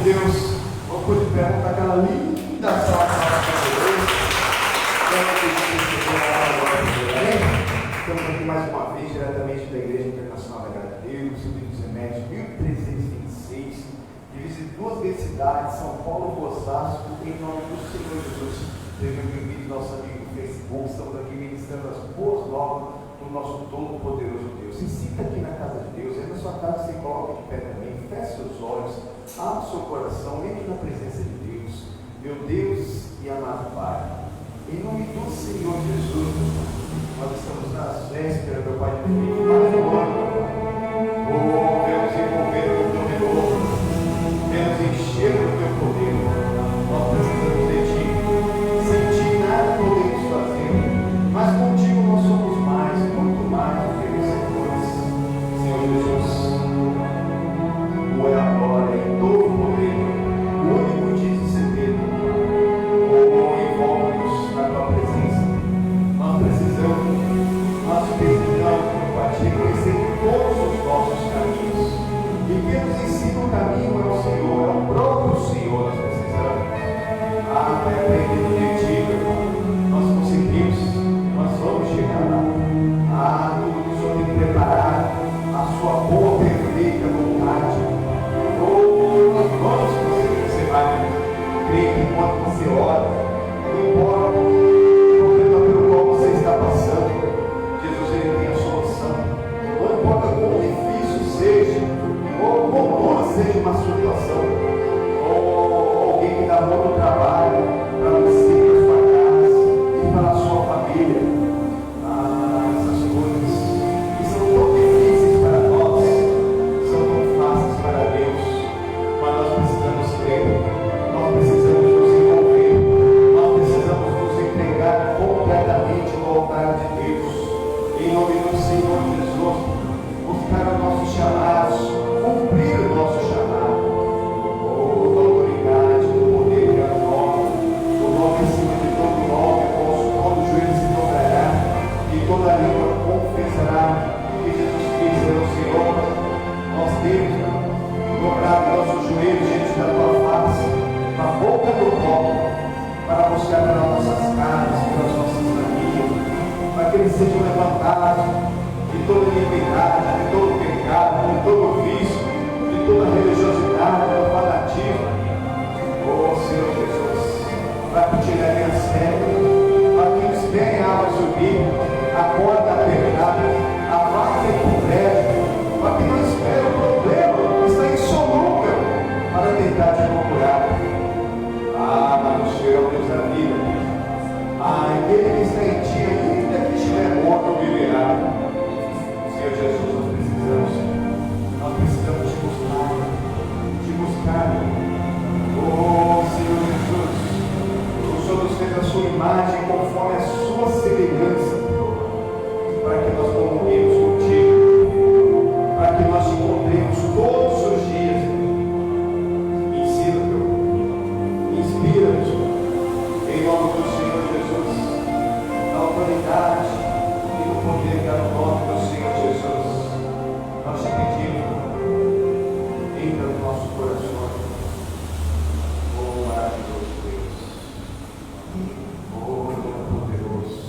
de Deus, vamos por de pé, vamos dar aquela linda salva para Deus. Estamos aqui mais uma vez, diretamente da Igreja Internacional da Graça de Deus, Rio dos Remédios, 1326, divisa em duas grandes cidades, São Paulo e Osasco, em nome do Senhor Jesus. Sejam bem-vindos, nosso amigo do Facebook, estamos aqui ministrando as boas novas do nosso todo-poderoso Deus. Se sinta aqui na casa de Deus, aí na sua casa você coloca de pé também, feche seus olhos, abra o seu coração, entre na presença de Deus, meu Deus e amado Pai. Em nome do Senhor Jesus, nós estamos nas vésperas, meu Pai, de mais um ano. Oh, Deus, envolver o teu renovo, Deus, encher o teu poder. Nós precisamos de ti. Sem ti nada podemos fazer, mas contigo nós somos mais, muito mais do que vencedores. Senhor Jesus, tu é a glória e todo o poder, o único diz e segredo. Oh, envolve-nos na tua presença. Nós precisamos, meu Pai, de reconhecer todos os nossos caminhos. E quem nos ensina o caminho é o Senhor, é o próprio Senhor. Nós precisamos. Pai, aprendendo de ti, meu Pai. Nós conseguimos, nós vamos chegar lá. Tudo que o Senhor tem preparado, a sua boa, perfeita vontade. Nós vamos conseguir, você vai crer que enquanto você ora, não importa o problema pelo qual você está passando, Jesus ele tem a solução. Não importa quão difícil seja, ou quão dura seja uma situação, ou alguém que dá muito trabalho para você, para sua casa e para a sua família. Essas coisas que são tão difíceis para nós, são tão fáceis para Deus, mas nós precisamos crer, nós precisamos nos envolver, nós precisamos nos entregar completamente no altar de Deus, em nome do Senhor Jesus, buscar os nossos chamados, cumprir o nosso chamado. Oh, da autoridade, do poder e a nome, o nome acima de todo nome, todo joelho se dobrará e toda língua confessará que Jesus Cristo é o Senhor. Nós temos dobrado nossos joelhos diante da tua face, na boca do copo, para buscar pelas nossas casas, pelas nossas famílias, para que eles sejam levantados de toda iniquidade, de todo pecado, de todo vício, de toda religiosidade, do fanatismo. Oh Senhor Jesus, para que te levem a sério, para que eles venham a subir, a porta apertada, a vaca encoberta, para que não espere o problema que está insolúvel para tentar te procurar. Mas o Senhor é o Deus da vida. Aquele que está em ti, ainda que estiver morto, viverá. Senhor Jesus, nós precisamos te buscar. Oh Senhor Jesus, o Senhor nos fez a sua imagem conforme a sua semelhança, para que nós comunguemos contigo, para que nós te encontremos todos os dias. Ensina-nos, inspira-nos, em nome do Senhor Jesus, na autoridade e no poder que é no nome do Senhor Jesus. Nós te pedimos, entra no nosso coração. Oh, maravilhoso Deus. Oh, todo-poderoso.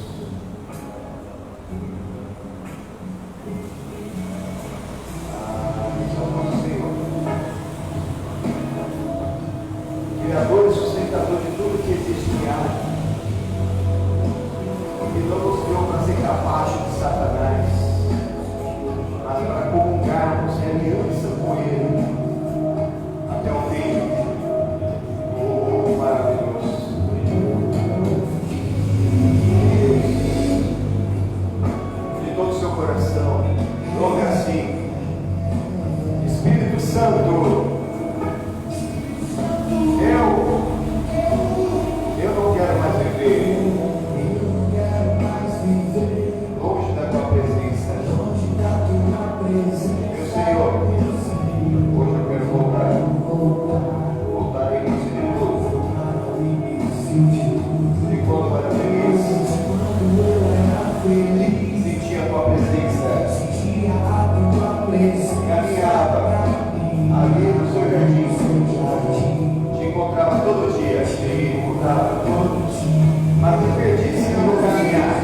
a te perdi, Senhor, no caminhar.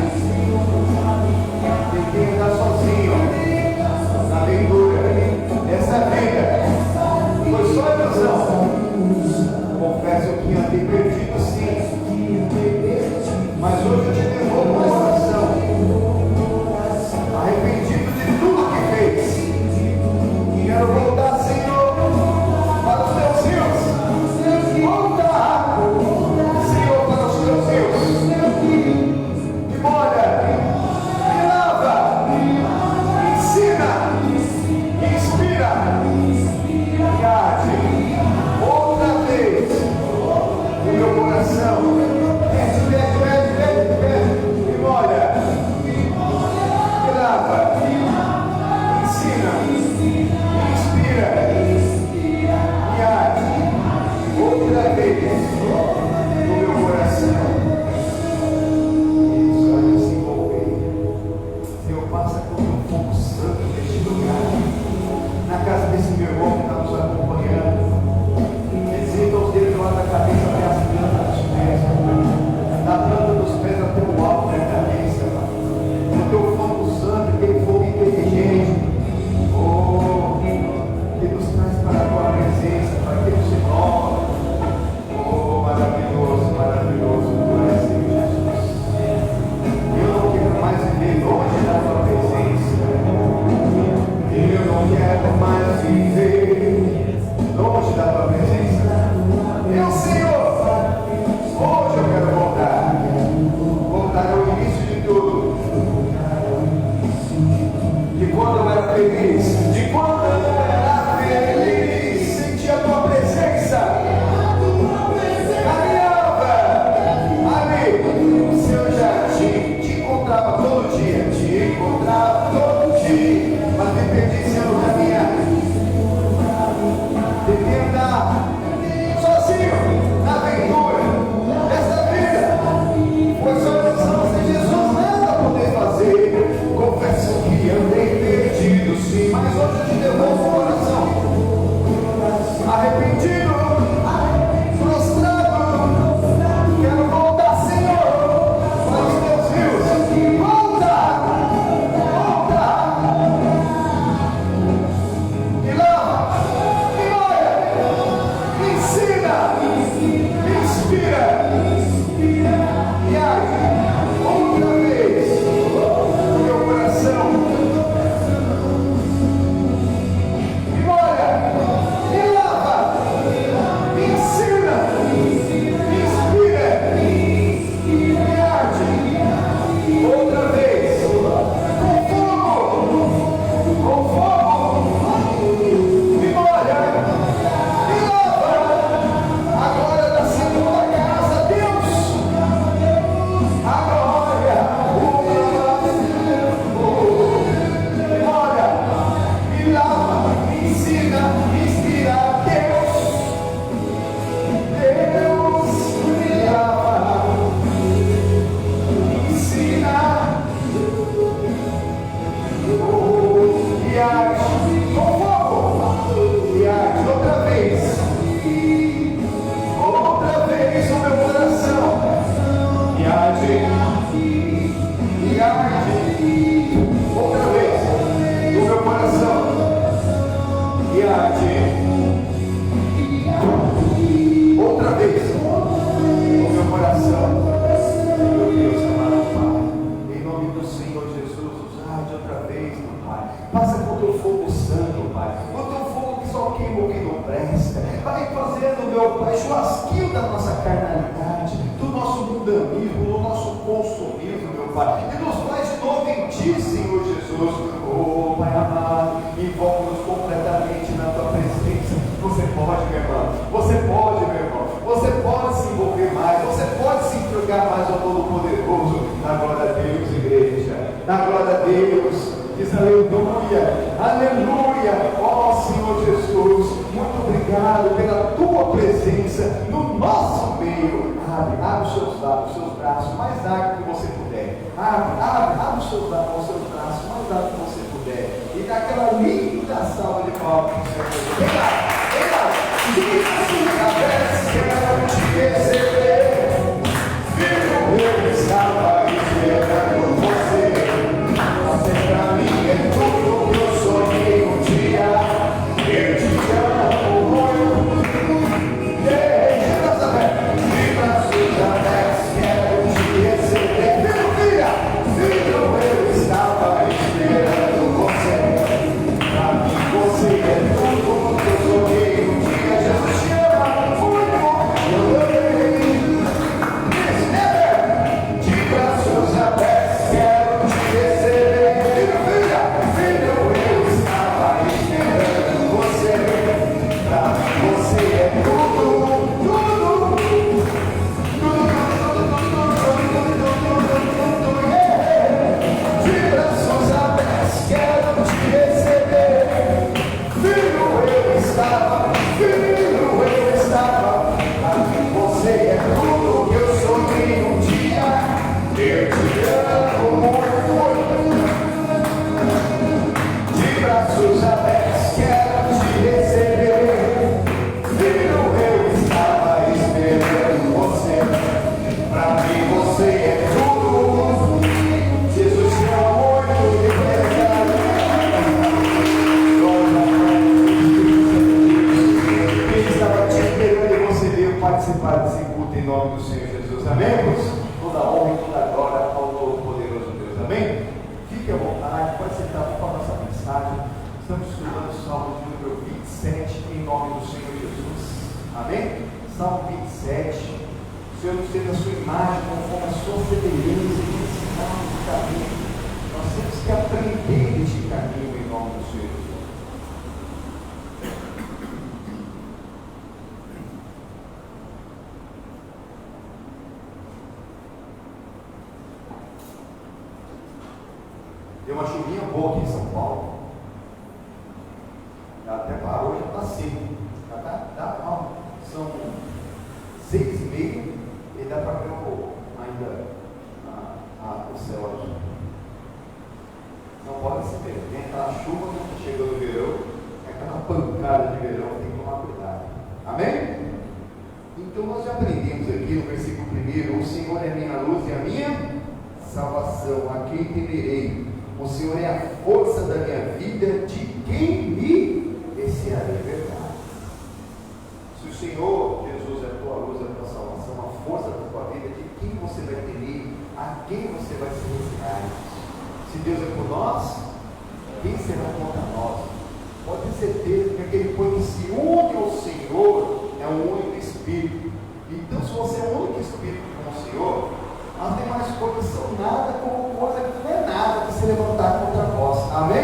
Tentei andar sozinho na aventura. Essa vida foi só ilusão. Confesso que andei perdido, sim. Mas hoje eu te devolvo uma estação. Arrependido de tudo que fez. Quero voltar, Senhor, para os teus rios. Voltar, Senhor, para os teus rios. Me molha, me lava, me ensina, me inspira, me arde. Outra vez, no meu coração. Me molha, me lava, me ensina, me inspira, me arde. Outra vez, no meu coração. Os olhos se envolverem. Senhor, passa com o fogo santo neste lugar. Na casa desse meu irmão que está nos acompanhando. Visita os dedos lá da cabeça até as plantas dos pés. Da planta dos pés até o alto da cabeça. O teu fogo santo, aquele fogo inteligente. Oh, que nos traz para a tua presença, para que nos renova. Oh, maravilhoso, maravilhoso, tu és, Senhor Jesus. Eu não quero mais viver longe da tua presença. Eu não quero mais viver longe da tua presença. Meu Senhor, hoje eu quero voltar. Voltar ao início de tudo. De quando eu era feliz. De quando eu era feliz. Sentia a tua presença. Caminhava ali no seu jardim. Te encontrava todo dia. Te encontrava todo dia. Mas me perdi sem eu caminhar. Devia andar sozinho na aventura dessa vida. Foi só ilusão sem Jesus nada poder fazer. Confesso que andei perdido, sim, mas hoje eu te devolvo o coração. Arrependido, frustrado, quero voltar, Senhor, para os teus rios. Volta, volta. Me lava, me molha, me ensina, me inspira, me arde. Outra vez, no meu coração. Me molha, me lava, me ensina, me inspira, me arde. Outra vez, com fogo, me molha, me lava. Agora da segunda casa, Deus. A glória, me molha, me lava, me ensina, me inspira. Deus, me lava, me ensina. Me arde com fogo, me arde outra vez o meu coração. Me arde, outra vez o meu coração. Me arde, outra vez o meu coração. Meu Deus, amado Pai, em nome do Senhor Jesus, nos arde outra vez, meu Pai. Passa com o teu fogo santo, Pai. O teu fogo que só queima o que não presta. Vai fazendo, meu Pai, churrasquinho da nossa carnalidade, do nosso mundanismo, do nosso consumismo, meu Pai. E nos faz de novo em Ti, Senhor Jesus. Oh, Pai amado, envolve-nos completamente na Tua presença. Você pode, meu irmão. Você pode, meu irmão. Você pode se envolver mais. Você pode se entregar mais ao Todo-Poderoso. Na glória a Deus, igreja. Na glória a Deus. Diz aleluia, aleluia, ó Senhor Jesus, muito obrigado pela tua presença no nosso meio. Abre os seus braços, mais largo que você puder. Abre os seus braços, mais largo que você puder. E dá aquela linda salva de palmas. Vem lá, diga assim, a fé quero te receber, vivo. Deu uma chuvinha boa aqui em São Paulo. Já até parou, já está seco. São 6h30 e dá para ver ainda o céu azul. Não pode se perder. Aquela chuva que chegou no verão, aquela pancada de verão, tem que tomar cuidado. Amém? Então nós já aprendemos aqui no versículo 1: o Senhor é minha luz e a minha salvação, a quem temerei? O Senhor é a força da minha vida, de quem me recearei? Verdade. Se o Senhor Jesus é a tua luz, a tua salvação, a força da tua vida, de quem você vai temer? A quem você vai se recear? Se Deus é por nós, quem será contra nós? Pode ter certeza que aquele povo que se une ao Senhor é um único Espírito. Então, se você é um único Espírito com o Senhor, as demais coisas são nada como coisa que não é nada que se levantar contra vós. Amém?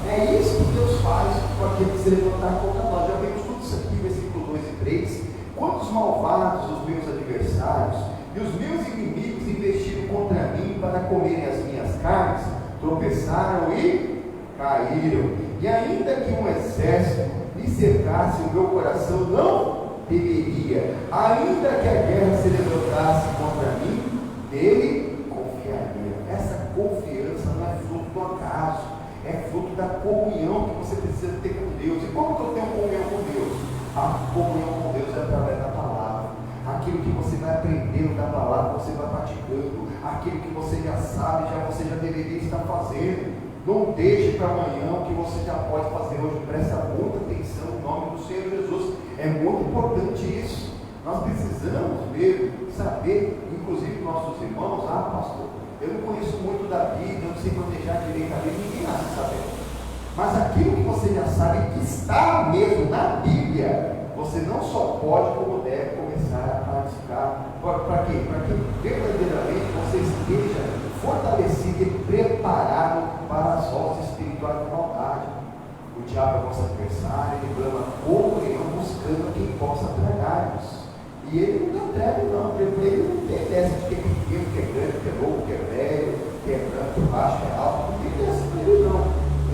É isso que Deus faz com aquele que se levantar contra nós. Já vimos tudo isso aqui, versículo 2 e 3. Quantos malvados os meus adversários e os meus inimigos investiram contra mim para comerem as minhas carnes, tropeçaram e caíram. E ainda que um exército me cercasse, o meu coração não temeria. Ainda que a guerra se levantasse contra mim, nele confiaria. Essa confiança não é fruto do acaso, é fruto da comunhão que você precisa ter com Deus. E como que eu tenho comunhão com Deus? A comunhão com Deus é através da palavra. Aquilo que você vai aprendendo da palavra, você vai praticando. Aquilo que você já sabe, você já deveria estar fazendo. Não deixe para amanhã o que você já pode fazer hoje. Presta muita atenção no nome do Senhor Jesus. É muito importante isso. Nós precisamos mesmo saber, inclusive nossos irmãos, pastor, eu não conheço muito da Bíblia, eu não sei planejar direito a Bíblia, ninguém nasce sabendo. Mas aquilo que você já sabe que está mesmo na Bíblia, você não só pode, como deve começar a praticar. Para quê? Para que verdadeiramente você esteja fortalecido e preparado para as hostes espirituais da maldade. O diabo é nosso adversário, ele brama comunhão buscando quem possa tragar-nos. E ele não entrega, não. Ele não tem dessa de que é pequeno, que é grande, que é novo, que é velho, que é branco, que é baixo, que é alto. Não tem dessa para ele, não.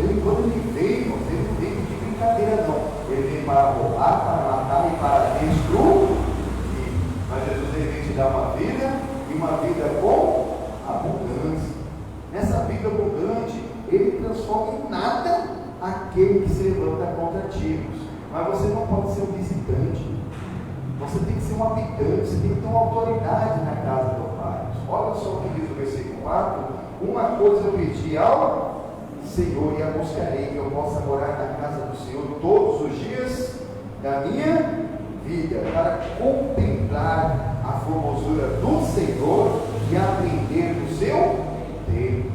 Ele, quando ele veio, ele não veio de brincadeira, não. Ele veio para roubar, para matar e para destruir. Mas Jesus, ele veio te dar uma vida, e uma vida com abundância. Nessa vida abundante, ele transforma em nada aquele que se levanta contra ti. Mas você não pode ser um visitante. Você tem que ser um habitante, você tem que ter uma autoridade na casa do Pai. Olha só o que diz o versículo 4: uma coisa eu pedi ao Senhor e a buscarei, que eu possa morar na casa do Senhor todos os dias da minha vida, para contemplar a formosura do Senhor e aprender do seu Deus.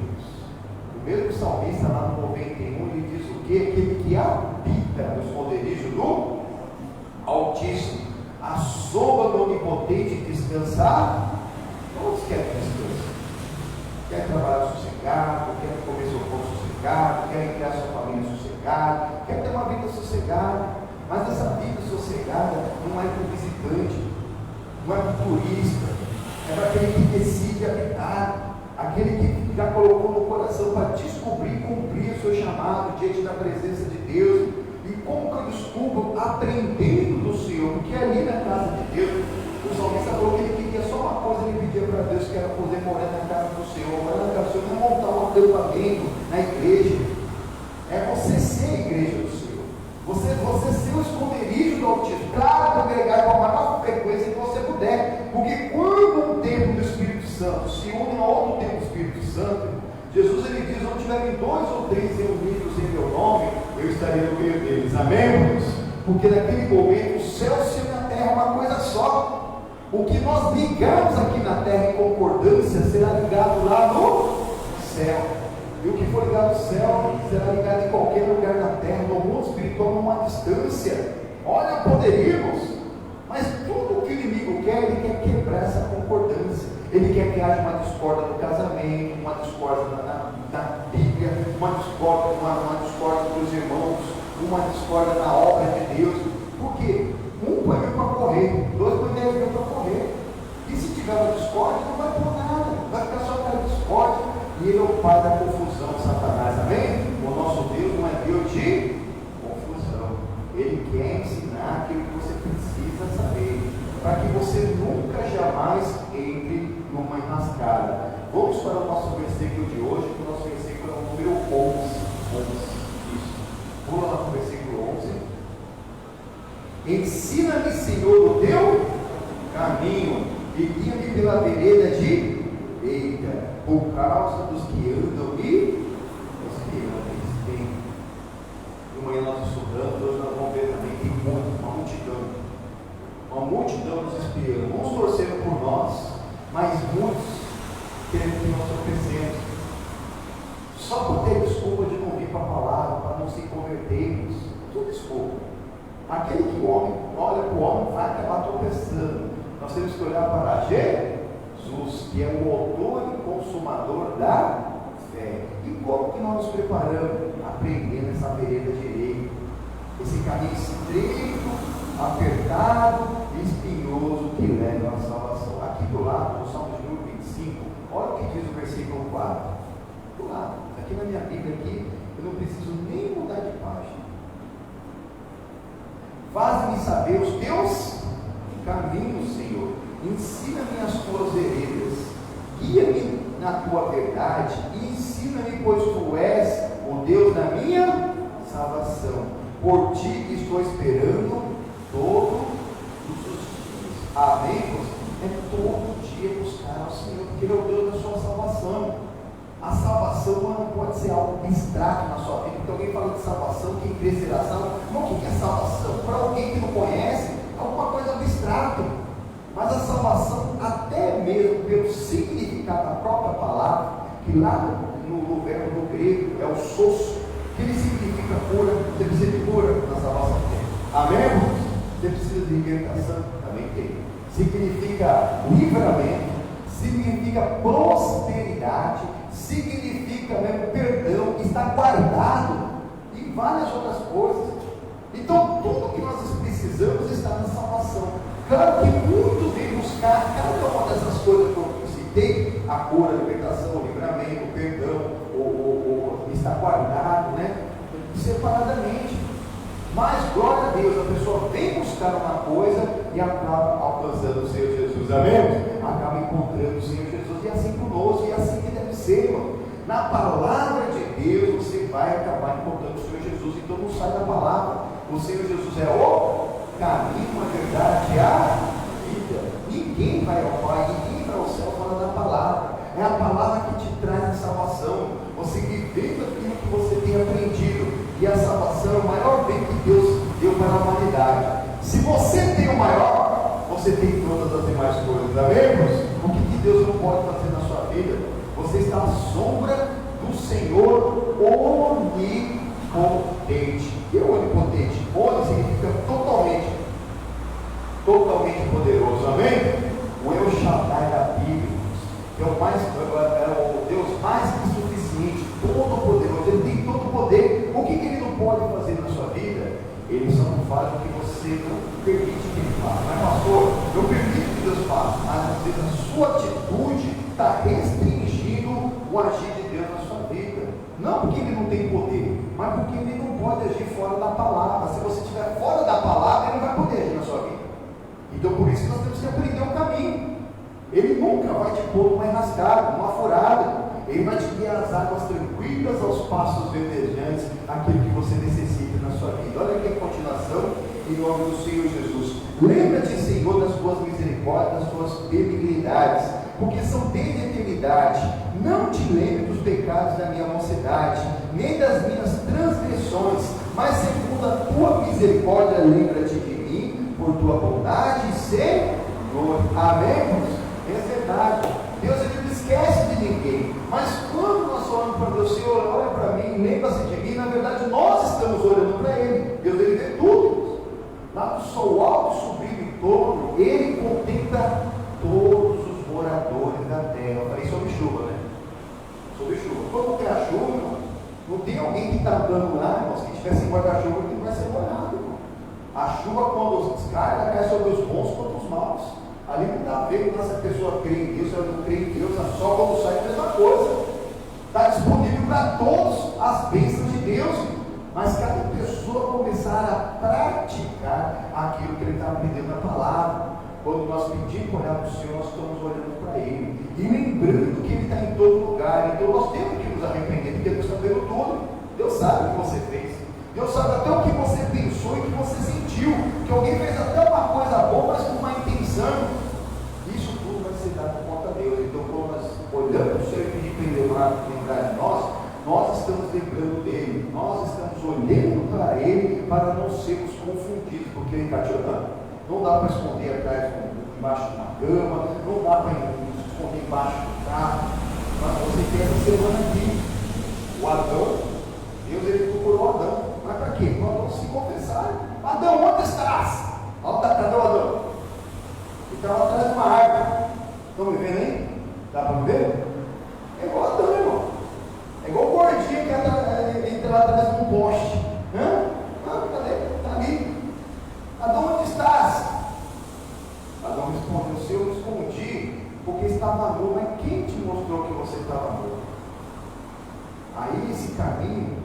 O mesmo salmista lá no 91, ele diz o que? Aquele que habita no esconderijo do Altíssimo, a sombra do Onipotente descansar. Todos querem descansar. Quer trabalhar sossegado, quer comer seu pão sossegado, quer criar sua família sossegada, quer ter uma vida sossegada. Mas essa vida sossegada não é para o visitante, não é para o turista, é para aquele que decide habitar, aquele que já colocou no coração para descobrir e cumprir o seu chamado diante da presença de Deus. E como que eu descubro? Aprendendo do Senhor, porque ali na casa de Deus, o salmista falou que ele queria só uma coisa, ele pedia para Deus, que era poder morar na casa do Senhor. Morar na casa do Senhor não é montar um acampamento na igreja, é você ser a igreja do Senhor, você ser o esconderijo do Altíssimo. Claro, congregar com a maior frequência que você puder, porque quando um templo do Espírito Santo se une a outro templo do Espírito Santo, Jesus, ele diz: onde tiverem 2 ou 3 reunidos em meu nome, eu estarei no meio deles. Amém, irmãos? Porque naquele momento o céu e a terra é uma coisa só. O que nós ligamos aqui na terra em concordância será ligado lá no céu. E o que for ligado no céu será ligado em qualquer lugar na terra, no mundo espiritual, numa distância. Olha o poder, irmãos. Mas tudo que o inimigo quer, ele quer quebrar essa concordância. Ele quer que haja uma discórdia no casamento, uma discórdia na Bíblia, uma discórdia dos irmãos, uma discórdia na obra de Deus. Por quê? Um põe para correr, 2 põe 10 mil para correr. E se tiver uma discórdia, não vai por nada, vai ficar só aquela discórdia. E ele é o pai da confusão. Satanás, amém? O nosso Deus não é Deus de confusão. Ele quer ensinar aquilo que você precisa saber, para que você nunca jamais entre numa enrascada. Vamos para o nosso versículo de hoje, que o nosso versículo é o número 11. Isso. Pula lá para o versículo 11. Ensina-me, Senhor, o teu caminho, e guia-me pela vereda de direita, por causa dos que andam e espiando. De manhã nós estudamos, hoje nós vamos ver também, tem uma multidão nos espiando, uns torcendo por nós, mas muitos querendo que nós tropecemos, só por ter desculpa de não vir para a palavra, para não se convertermos. Tudo desculpa. Aquele que o homem olha para o homem vai acabar tropeçando. Nós temos que olhar para Jesus, que é o autor e consumador da fé. E como que nós nos preparamos? Aprendendo essa vereda direita, esse caminho estreito, apertado e espinhoso que leva à salvação. Aqui do lado, no Salmo de número 25, olha o que diz o versículo 4. Do lado, aqui na minha Bíblia, aqui, eu não preciso nem mudar de página. Faz-me saber os teus caminhos, Senhor. Ensina-me as tuas veredas. Guia-me na tua verdade e ensina-me, pois tu és o Deus da minha salvação. Por ti estou esperando todos os dias. Amém? É todo dia buscar ao Senhor, porque Ele é o Deus da sua salvação. A salvação não pode ser algo abstrato na sua vida. Então alguém fala de salvação, quem crê será salvo. Mas o que é salvação? Para alguém que não conhece, é alguma coisa abstrata. Mas a salvação, até mesmo pelo significado da própria palavra, que lá no verbo do grego é o sosso, que ele significa cura. Você precisa de cura na salvação? Amém, irmãos? Você precisa de libertação? Também tem. Significa livramento, significa prosperidade, significa mesmo perdão, está guardado e várias outras coisas. Então tudo que nós precisamos está na salvação. Claro que muitos vêm buscar cada uma dessas coisas que eu citei: a cura, a libertação, o livramento, o perdão, está guardado, né? Separadamente. Mas glória a Deus, a pessoa vem buscar uma coisa e acaba alcançando o Senhor Jesus, amém? Acaba encontrando o Senhor Jesus, e assim conosco, e assim que deve ser, irmão. Na palavra de Deus você vai acabar encontrando o Senhor Jesus. Então não sai da palavra. O Senhor Jesus é o caminho, a verdade e a vida. Ninguém vai ao Pai, ninguém vai ao céu fora da palavra. É a palavra que te traz a salvação. Você vivendo aquilo que você tem aprendido. E a salvação é o maior bem que Deus deu para a humanidade. Se você tem o maior, você tem todas as demais coisas, amém, irmãos? O que Deus não pode fazer na sua vida? Você está à sombra do Senhor onipotente. E o onipotente? Oni significa totalmente poderoso, amém? O El Shaddai da Bíblia, que é o Deus mais que suficiente, todo poderoso. Ele tem todo o poder. O que Ele não pode fazer na sua vida? Ele só não faz o que você não permite que Ele faça. Mas pastor, eu permito que Deus faça, mas às vezes a sua atitude está restringindo o agir de Deus na sua vida. Não porque Ele não tem poder, mas porque Ele não pode agir fora da palavra. Se você estiver fora da palavra, Ele não vai poder agir na sua vida. Então por isso nós temos que aprender o caminho. Ele nunca vai te pôr numa enrascada, numa furada. Ele vai te guiar as águas tranquilas, aos passos verdejantes, aquilo que você necessita na sua vida. Olha aqui a continuação, em nome do Senhor Jesus. Lembra-te, Senhor, das tuas misericórdias, das tuas benignidades, porque são desde a eternidade. Não te lembre dos pecados da minha mocidade, nem das minhas transgressões, mas segundo a tua misericórdia, lembra-te de mim, por tua bondade, Senhor. Amém? É verdade. Deus, Ele não esquece de ninguém. Mas quando nós falamos para Deus, Senhor, olha para mim, lembra-se de mim, na verdade nós estamos olhando para Ele. Deus, Ele vê tudo. Lá do sol alto, subindo em torno, Ele contempla todos os moradores da terra. Eu falei sobre chuva, né? Sobre chuva. Quando tem a chuva, irmão, não tem alguém que está andando lá, irmãos, que tivesse guarda-chuva, que não vai ser molhado, irmão. A chuva, quando cai, ela cai sobre os bons quanto os maus. Ali não está vendo se a pessoa crê em Deus, se ela não crê em Deus, a sol quando sai é a mesma coisa. Está disponível para todos ele está aprendendo a palavra. Quando nós pedimos para olhar para o Senhor, nós estamos olhando para Ele. E lembrando que Ele está em todo lugar. Então nós temos que nos arrepender, porque Deus está vendo tudo. Deus sabe o que você fez. Deus sabe até o que você pensou e o que você sentiu. Que alguém fez até uma coisa boa, mas com uma intenção. Isso tudo vai ser dado conta a Deus. Então quando nós olhamos para o Senhor e pedimos para Ele lembrar de nós estamos lembrando dele. Nós estamos olhando para Ele para não sermos confundidos, porque Ele está te olhando. Não dá para esconder atrás, embaixo de uma cama, não dá para esconder embaixo do carro. Mas você tem essa semana aqui. O Adão, Deus ele procurou Adão. Mas para quê? Para Adão se confessar. Adão, onde estás? Cadê o Adão? Ele estava atrás de uma árvore. Estão me vendo aí? Dá para me ver? É igual Adão, irmão. É igual o gordinho que entra lá atrás de um poste. Cadê? Está ali. Adão, onde estás? Adão respondeu: se eu me escondi, porque estava nu. Mas quem te mostrou que você estava nu? Aí esse caminho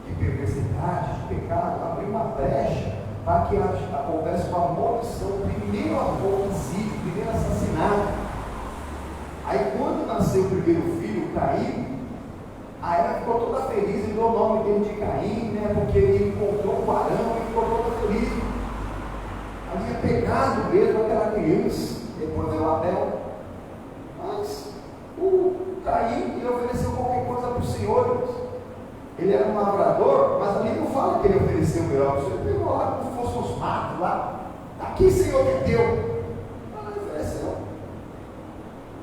de perversidade, de pecado, abriu uma brecha para que houvesse uma maldição, primeiro homicídio, primeiro assassinato. Aí quando nasceu o primeiro filho, Caim, a Eva ficou toda feliz e deu o nome dele de Caim, né? Porque ele encontrou um varão e ficou toda feliz. Havia pegado mesmo aquela criança. Depois veio Abel. Mas o Caim, ele ofereceu qualquer coisa para o Senhor. Ele era um lavrador, mas ali não fala que ele ofereceu melhor para o Senhor. Ele pegou lá como se fossem os matos lá. Aqui, Senhor, que é teu. Ele ofereceu.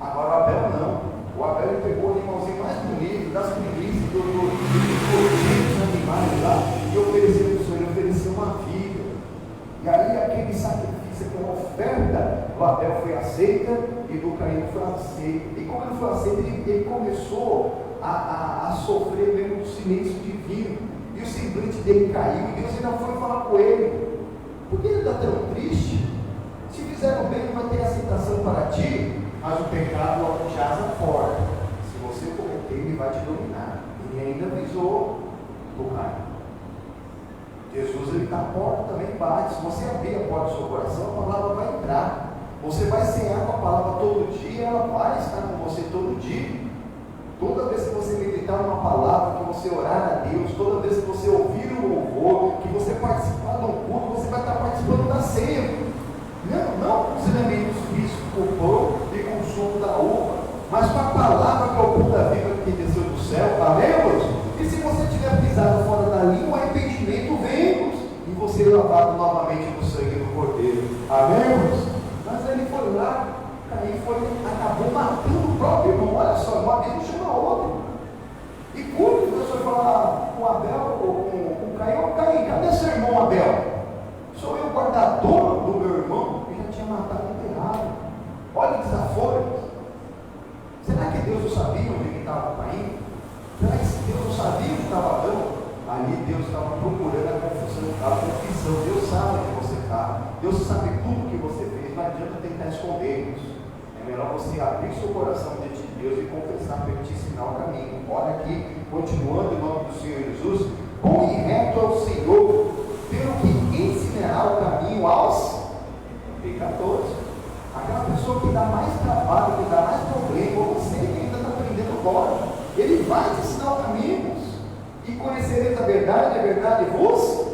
Agora o Abel não. O Abel ele pegou o animalzinho mais bonito, das primícias, dos animais lá, e ofereceu para o Senhor. Ele ofereceu uma vida. E aí aquele sacrifício, aquela oferta do Abel foi aceita e do Caim foi aceita. E como ele foi aceito, ele começou a sofrer mesmo um silêncio divino. E o semblante dele caiu e Deus ainda foi falar com ele. Por que ele está tão triste? Se fizeram bem, não vai ter aceitação para ti, mas o pecado jaz à porta. Se você cometer, ele vai te dominar. Ele ainda avisou do Caim. Jesus ele está à porta, também bate. Se você abrir a porta do seu coração, a palavra vai entrar. Você vai cear com a palavra todo dia, ela vai estar com você todo dia. Toda vez que você meditar numa palavra, que você orar a Deus, toda vez que você ouvir um louvor, que você participar de um culto, você vai estar participando da ceia. Não com os elementos físicos, com o pão e com o sumo da uva, mas com a palavra que é o pão da vida que desceu do céu. Amém, irmãos? E se você tiver pisado fora da linha, o arrependimento vem, e você é lavado novamente no sangue do Cordeiro. Amém, irmãos? Mas ele foi lá, Caim acabou matando o próprio irmão. Olha só, uma vez não chama a outra. E quando Deus foi falar com Abel, ou com Caim, Caim, cadê seu irmão Abel? Sou eu guardador do meu irmão? Ele já tinha matado e enterrado. Olha o desaforo. Será que Deus não sabia onde ele estava Caim? Será que Deus não sabia onde estava Adão? Ali Deus estava procurando a confissão. Deus sabe onde você está. Deus sabe tudo que você fez. Não adianta tentar esconder isso. É melhor você abrir seu coração diante de Deus e confessar para Ele te ensinar o caminho. Olha aqui, continuando em nome do Senhor Jesus. Bom e reto é o Senhor, pelo que ensinará o caminho aos pecadores. Aquela pessoa que dá mais trabalho, que dá mais problema, ou você que ainda está aprendendo agora, ele vai te ensinar o caminho. E conhecereis a verdade vos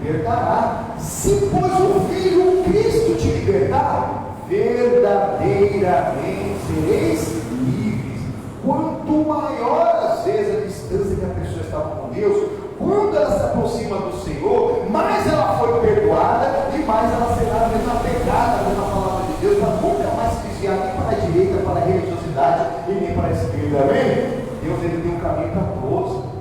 libertará. Se pois o Filho, o Cristo, te libertar, verdadeiramente sereis livres. Quanto maior às vezes a distância que a pessoa estava com Deus, quando ela se aproxima do Senhor, mais ela foi perdoada e mais ela será mesmo apegada na palavra de Deus. Ela nunca mais se desviar nem para a direita, para a religiosidade e nem para a esquerda. Amém? Deus ele tem um caminho para todos.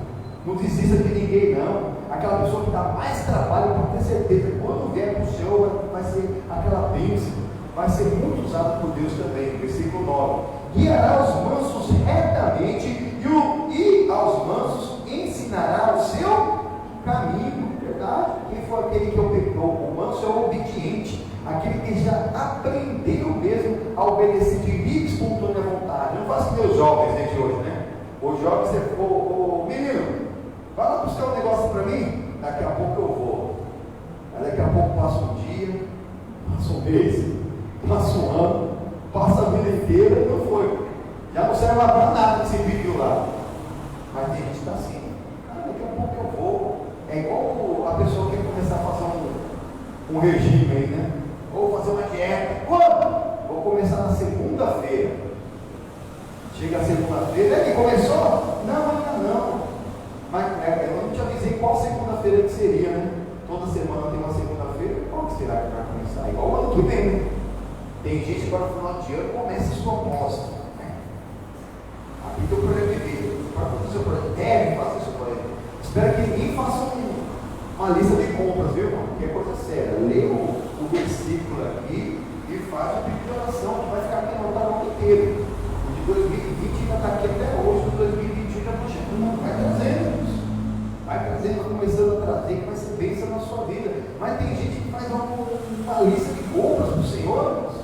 Não desista de ninguém, não. Aquela pessoa que dá mais trabalho, para ter certeza que quando vier para o Senhor vai ser aquela bênção, vai ser muito usada por Deus também. Versículo 9: guiará os mansos retamente e aos mansos ensinará o seu caminho. Verdade? Quem foi aquele que obedeceu? O manso é o obediente, aquele que já aprendeu mesmo a obedecer de livre e espontânea vontade. Não faça que meus jovens de hoje, né? Os jovens, menino, vai lá buscar um negócio para mim, daqui a pouco eu vou. Aí daqui a pouco passa um dia, passa um mês, passa um ano, passa a vida inteira e não foi. Já não serve mais para nada esse vídeo lá. Mas tem gente que está assim, daqui a pouco eu vou. É igual a pessoa que quer começar a fazer um regime aí, né? Ou fazer uma dieta. Quando? Vou começar na segunda-feira. Chega a segunda-feira, que começou? Não, ainda não. Mas eu não te avisei qual segunda-feira que seria, né? Toda semana tem uma segunda-feira, qual que será que vai começar? Igual o ano que vem, né? Tem gente que agora no final de ano começa esse propósito. Aqui tem o projeto de vida. Para fazer o seu projeto, deve fazer o seu projeto. Espero que ninguém faça uma lista de compras, viu, irmão? Que é coisa séria. Lê o versículo aqui e faz o pedido de oração, que vai ficar aqui no ano inteiro. O de 2020 ainda está aqui até hoje, o de 2021 já está chegando. Vai trazendo isso. Vai trazendo, vai começando a trazer, que vai ser bênção na sua vida. Mas tem gente que faz uma lista de compras para o Senhor, irmãos.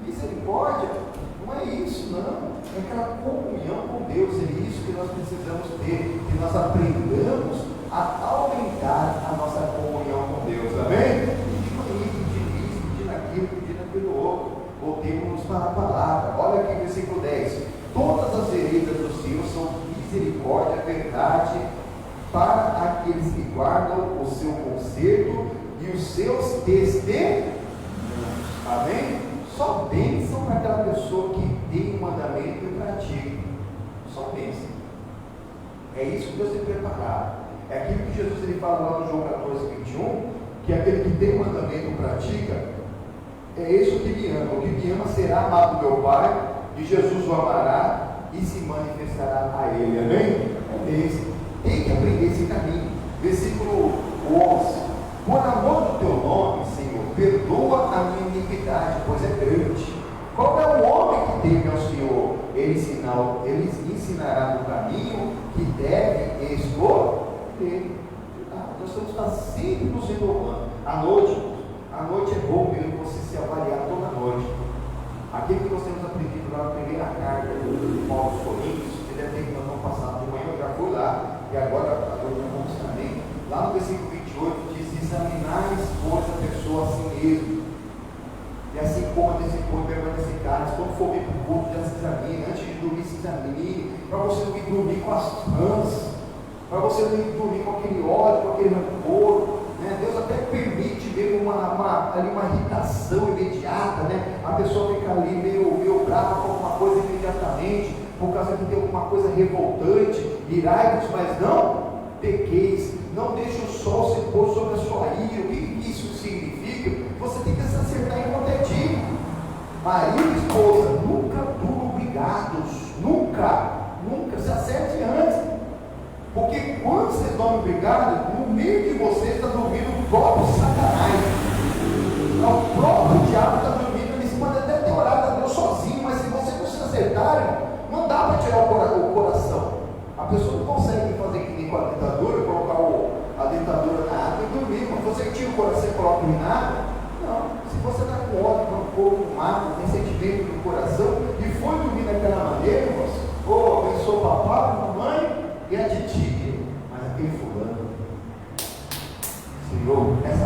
Misericórdia. Não é isso, não. É aquela comunhão com Deus. É isso que nós precisamos ter. Que nós aprendamos a aumentar a nossa comunhão com Deus. Amém? Pedindo isso, pedindo aquilo, pedindo aquilo outro. Voltemos para a palavra. Olha aqui o versículo 10. Todas as veredas do Senhor são misericórdia, verdade, para aqueles que guardam o seu conserto e os seus testemunhos. Amém? Só bênção para aquela pessoa que tem o mandamento e pratica. Só bênção. É isso que Deus tem preparado. É aquilo que Jesus ele fala lá no João 14, 21, que aquele que tem o mandamento e pratica, é esse o que me ama. O que me ama será amado do meu Pai, e Jesus o amará e se manifestará a ele. Amém? É esse. Tem que aprender esse caminho. Versículo 11. Por amor do teu nome, Senhor, perdoa a minha iniquidade, pois é grande. Qual é o homem que teme ao Senhor? Ele ensinará no caminho que deve escolher. Nós temos que estar sempre nos renovando. À noite é bom mesmo você se avaliar toda noite. Aquilo que nós temos aprendido lá na primeira carta do Paulo aos Coríntios, que deve ter que nós vamos passar de manhã, eu já fui lá, e agora vamos também. Lá no versículo 28 diz: examinar pois a pessoa a si mesmo, e assim como desse corpo permanecer carne. Quando for vir para o culto, já se examine. Antes de dormir, se examine, para você não ir dormir com as rãs, para você não ir dormir com aquele ódio, com aquele rancor, né? Deus até permite mesmo uma irritação imediata, né? A pessoa fica ali meio brava com alguma coisa imediatamente, por causa que tem alguma coisa revoltante. Irai-vos, mas não pequeis. Não deixe o sol se pôr sobre a sua ira. O que isso significa? Você tem que se acertar enquanto é dia. Marido e esposa nunca durmam brigados. Nunca se acerte antes. Porque quando vocês dormem brigados, no meio de vocês está dormindo o próprio Satanás. O próprio diabo está dormindo ali. Você pode até ter orado a Deus sozinho, mas se vocês não se acertarem, não dá para tirar o coração. A pessoa não consegue fazer que nem com a dentadura, colocar a dentadura na água e dormir. Mas você tira o coração e coloca ele na água? Não. Se você está com ódio, rancor, com mágoa, tem sentimento no coração e foi dormir daquela maneira, irmãos, abençoa o papai, a mamãe e a titia, mas aquele fulano, Senhor, essa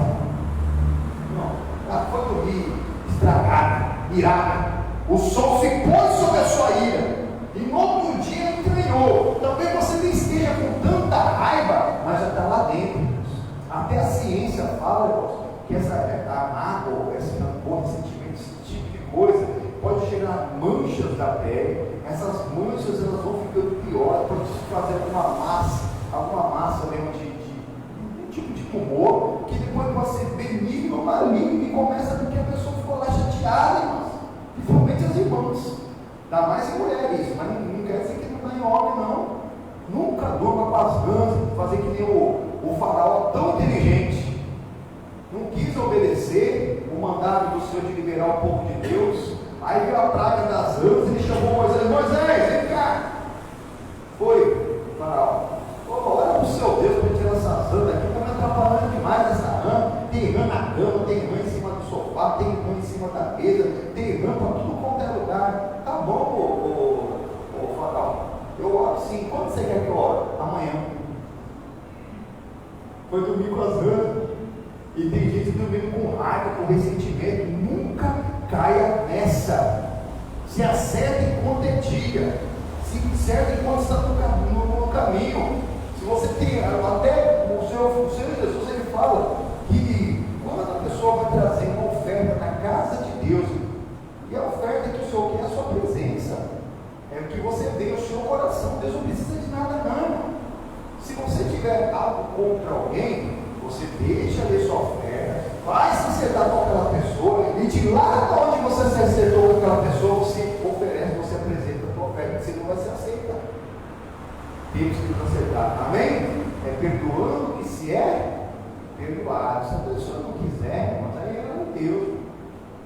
não, ela foi dormir estragada, irada. O sol se pôs sobre a sua ira. E no outro dia ele treinou. Talvez você nem esteja com tanta raiva, mas já está lá dentro. Até a ciência fala, irmãos, que a mágoa, esse rancor, esse sentimento, esse tipo de coisa, pode chegar a manchas da pele. Essas manchas elas vão ficando piores, pode fazer alguma massa mesmo de um tipo de tumor, que depois pode ser benigno, maligno, e começa porque a pessoa ficou lá chateada, irmãos. Principalmente as irmãs. Ainda mais em mulheres, mas não quer dizer que não está em homem, não. Nunca durma com as rãs, fazer que nem o faraó tão inteligente. Não quis obedecer o mandado do Senhor de liberar o povo de Deus. Aí veio a praga das rãs, ele chamou Moisés, vem cá. Foi, faraó. Olha para o seu Deus para tirar essas rãs daqui, está me atrapalhando demais essa rã. Tem rã na cama, tem rã em cima do sofá, tem rã em cima da mesa, tem rã para tudo quanto é lugar. Tá bom, ô faraó. Eu oro sim. Quando você quer que eu ore? Amanhã. Foi dormir com as rãs. E tem gente dormindo com raiva, com ressentimento. caia nessa. Se acerta enquanto é dia, se acerta enquanto está no caminho. Se você tem, até o Senhor Jesus, ele fala que quando a pessoa vai trazer uma oferta na casa de Deus, e a oferta que o Senhor quer é a sua presença, é o que você vê, o seu coração. Deus não precisa de nada não. Se você tiver algo contra alguém, você deixa ali sua oferta, vai se acertar com aquela pessoa, e de lá onde você se acertou com aquela pessoa, você oferece, você apresenta a tua oferta, que você não vai se aceitar. Temos que nos acertar, amém? É perdoando que se é perdoado. Se a pessoa não quiser, mas aí é Deus.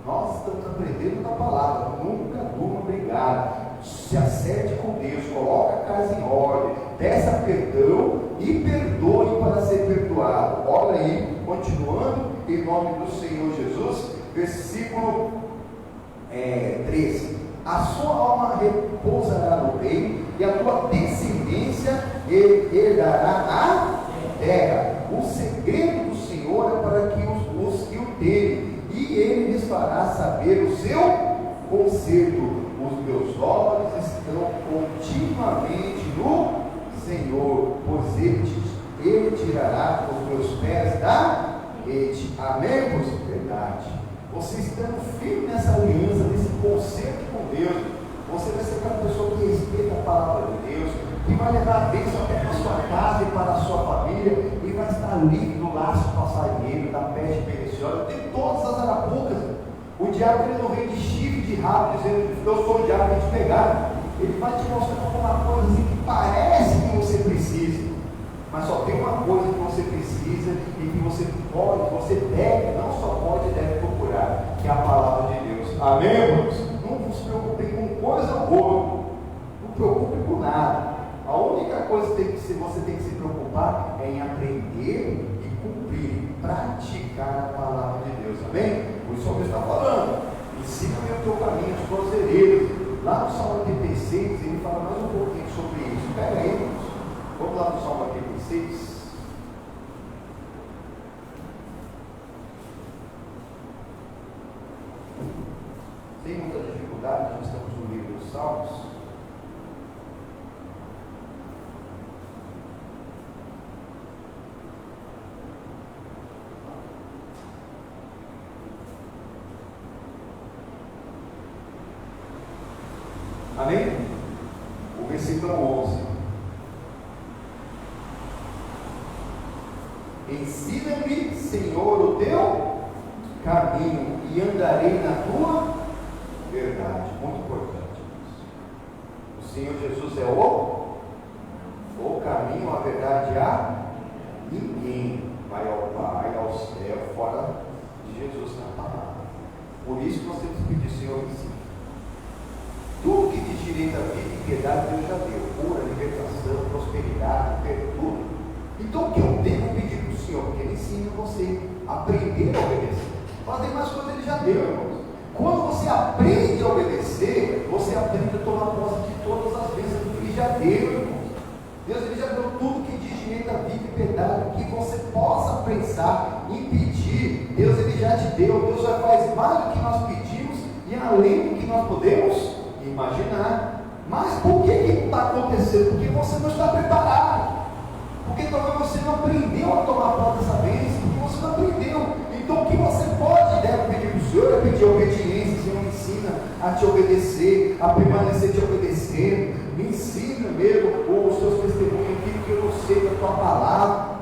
Nós estamos aprendendo da palavra, nunca durma brigado. Se acerte com Deus, coloca a casa em ordem, peça perdão e perdoe para ser perdoado. Olha aí, continuando, em nome do Senhor Jesus, versículo 13: a sua alma repousará no bem, e a tua descendência herdará a terra. O segredo do Senhor é para que os que o temem, e ele lhes fará saber o seu conserto. Os meus olhos estão continuamente no Senhor, pois ele tirará os meus pés da rede. Amém, irmãos? Verdade. Você estando firme nessa aliança, nesse concerto com Deus, você vai ser aquela pessoa que respeita a palavra de Deus, que vai levar a bênção até para a sua casa e para a sua família, e vai estar livre do laço passarinheiro, da peste pereciosa. Tem todas as arapucas. O diabo, ele não vem de chifre, de rabo, dizendo que eu sou o diabo, vem te pegar. Ele vai te mostrar alguma coisa assim que parece que você precisa, mas só tem uma coisa que você precisa e que você pode, você deve, não só pode, deve procurar, que é a palavra de Deus. Amém, irmãos? Não se preocupe com coisa alguma, não preocupe com nada. A única coisa que você tem que se preocupar é em aprender e cumprir, praticar a palavra de Deus. Amém? Por isso que está falando, ensina-me o teu caminho, as tuas veredas. Lá no Salmo 86, ele fala mais um pouquinho sobre isso. Pega aí, irmãos. Vamos lá no Salmo 86. Sem muita dificuldade, nós estamos no livro dos Salmos. Amém? O versículo 11: ensina-me, Senhor, o teu caminho, e andarei na tua verdade. Muito importante. O Senhor Jesus é o caminho, a verdade, a ninguém vai ao Pai, ao céu, fora de Jesus na palavra. Por isso nós temos que pedir, Senhor, ensina. Tudo que diz direito à vida e piedade, Deus já deu. Cura, libertação, prosperidade, tudo. Então o que eu devo pedir para o Senhor? Que Ele ensine você a aprender a obedecer. Mas tem mais coisas, Ele já deu, irmãos. Quando você aprende a obedecer, você aprende a tomar posse de todas as bênçãos que Ele já deu, irmãos. Deus, Ele já deu tudo que diz direito à vida e piedade, o que você possa pensar em pedir. Deus, Ele já te deu. Deus já faz mais do que nós pedimos e além do que nós podemos imaginar. Mas por que está acontecendo? Porque você não está preparado, porque talvez você não aprendeu a tomar posse dessa bênção, porque você não aprendeu. Então o que você pode e deve pedir para o Senhor é pedir obediência. Senhor, me ensina a te obedecer, a permanecer te obedecendo. Me ensina mesmo os seus testemunhos, aquilo que eu não sei da tua palavra.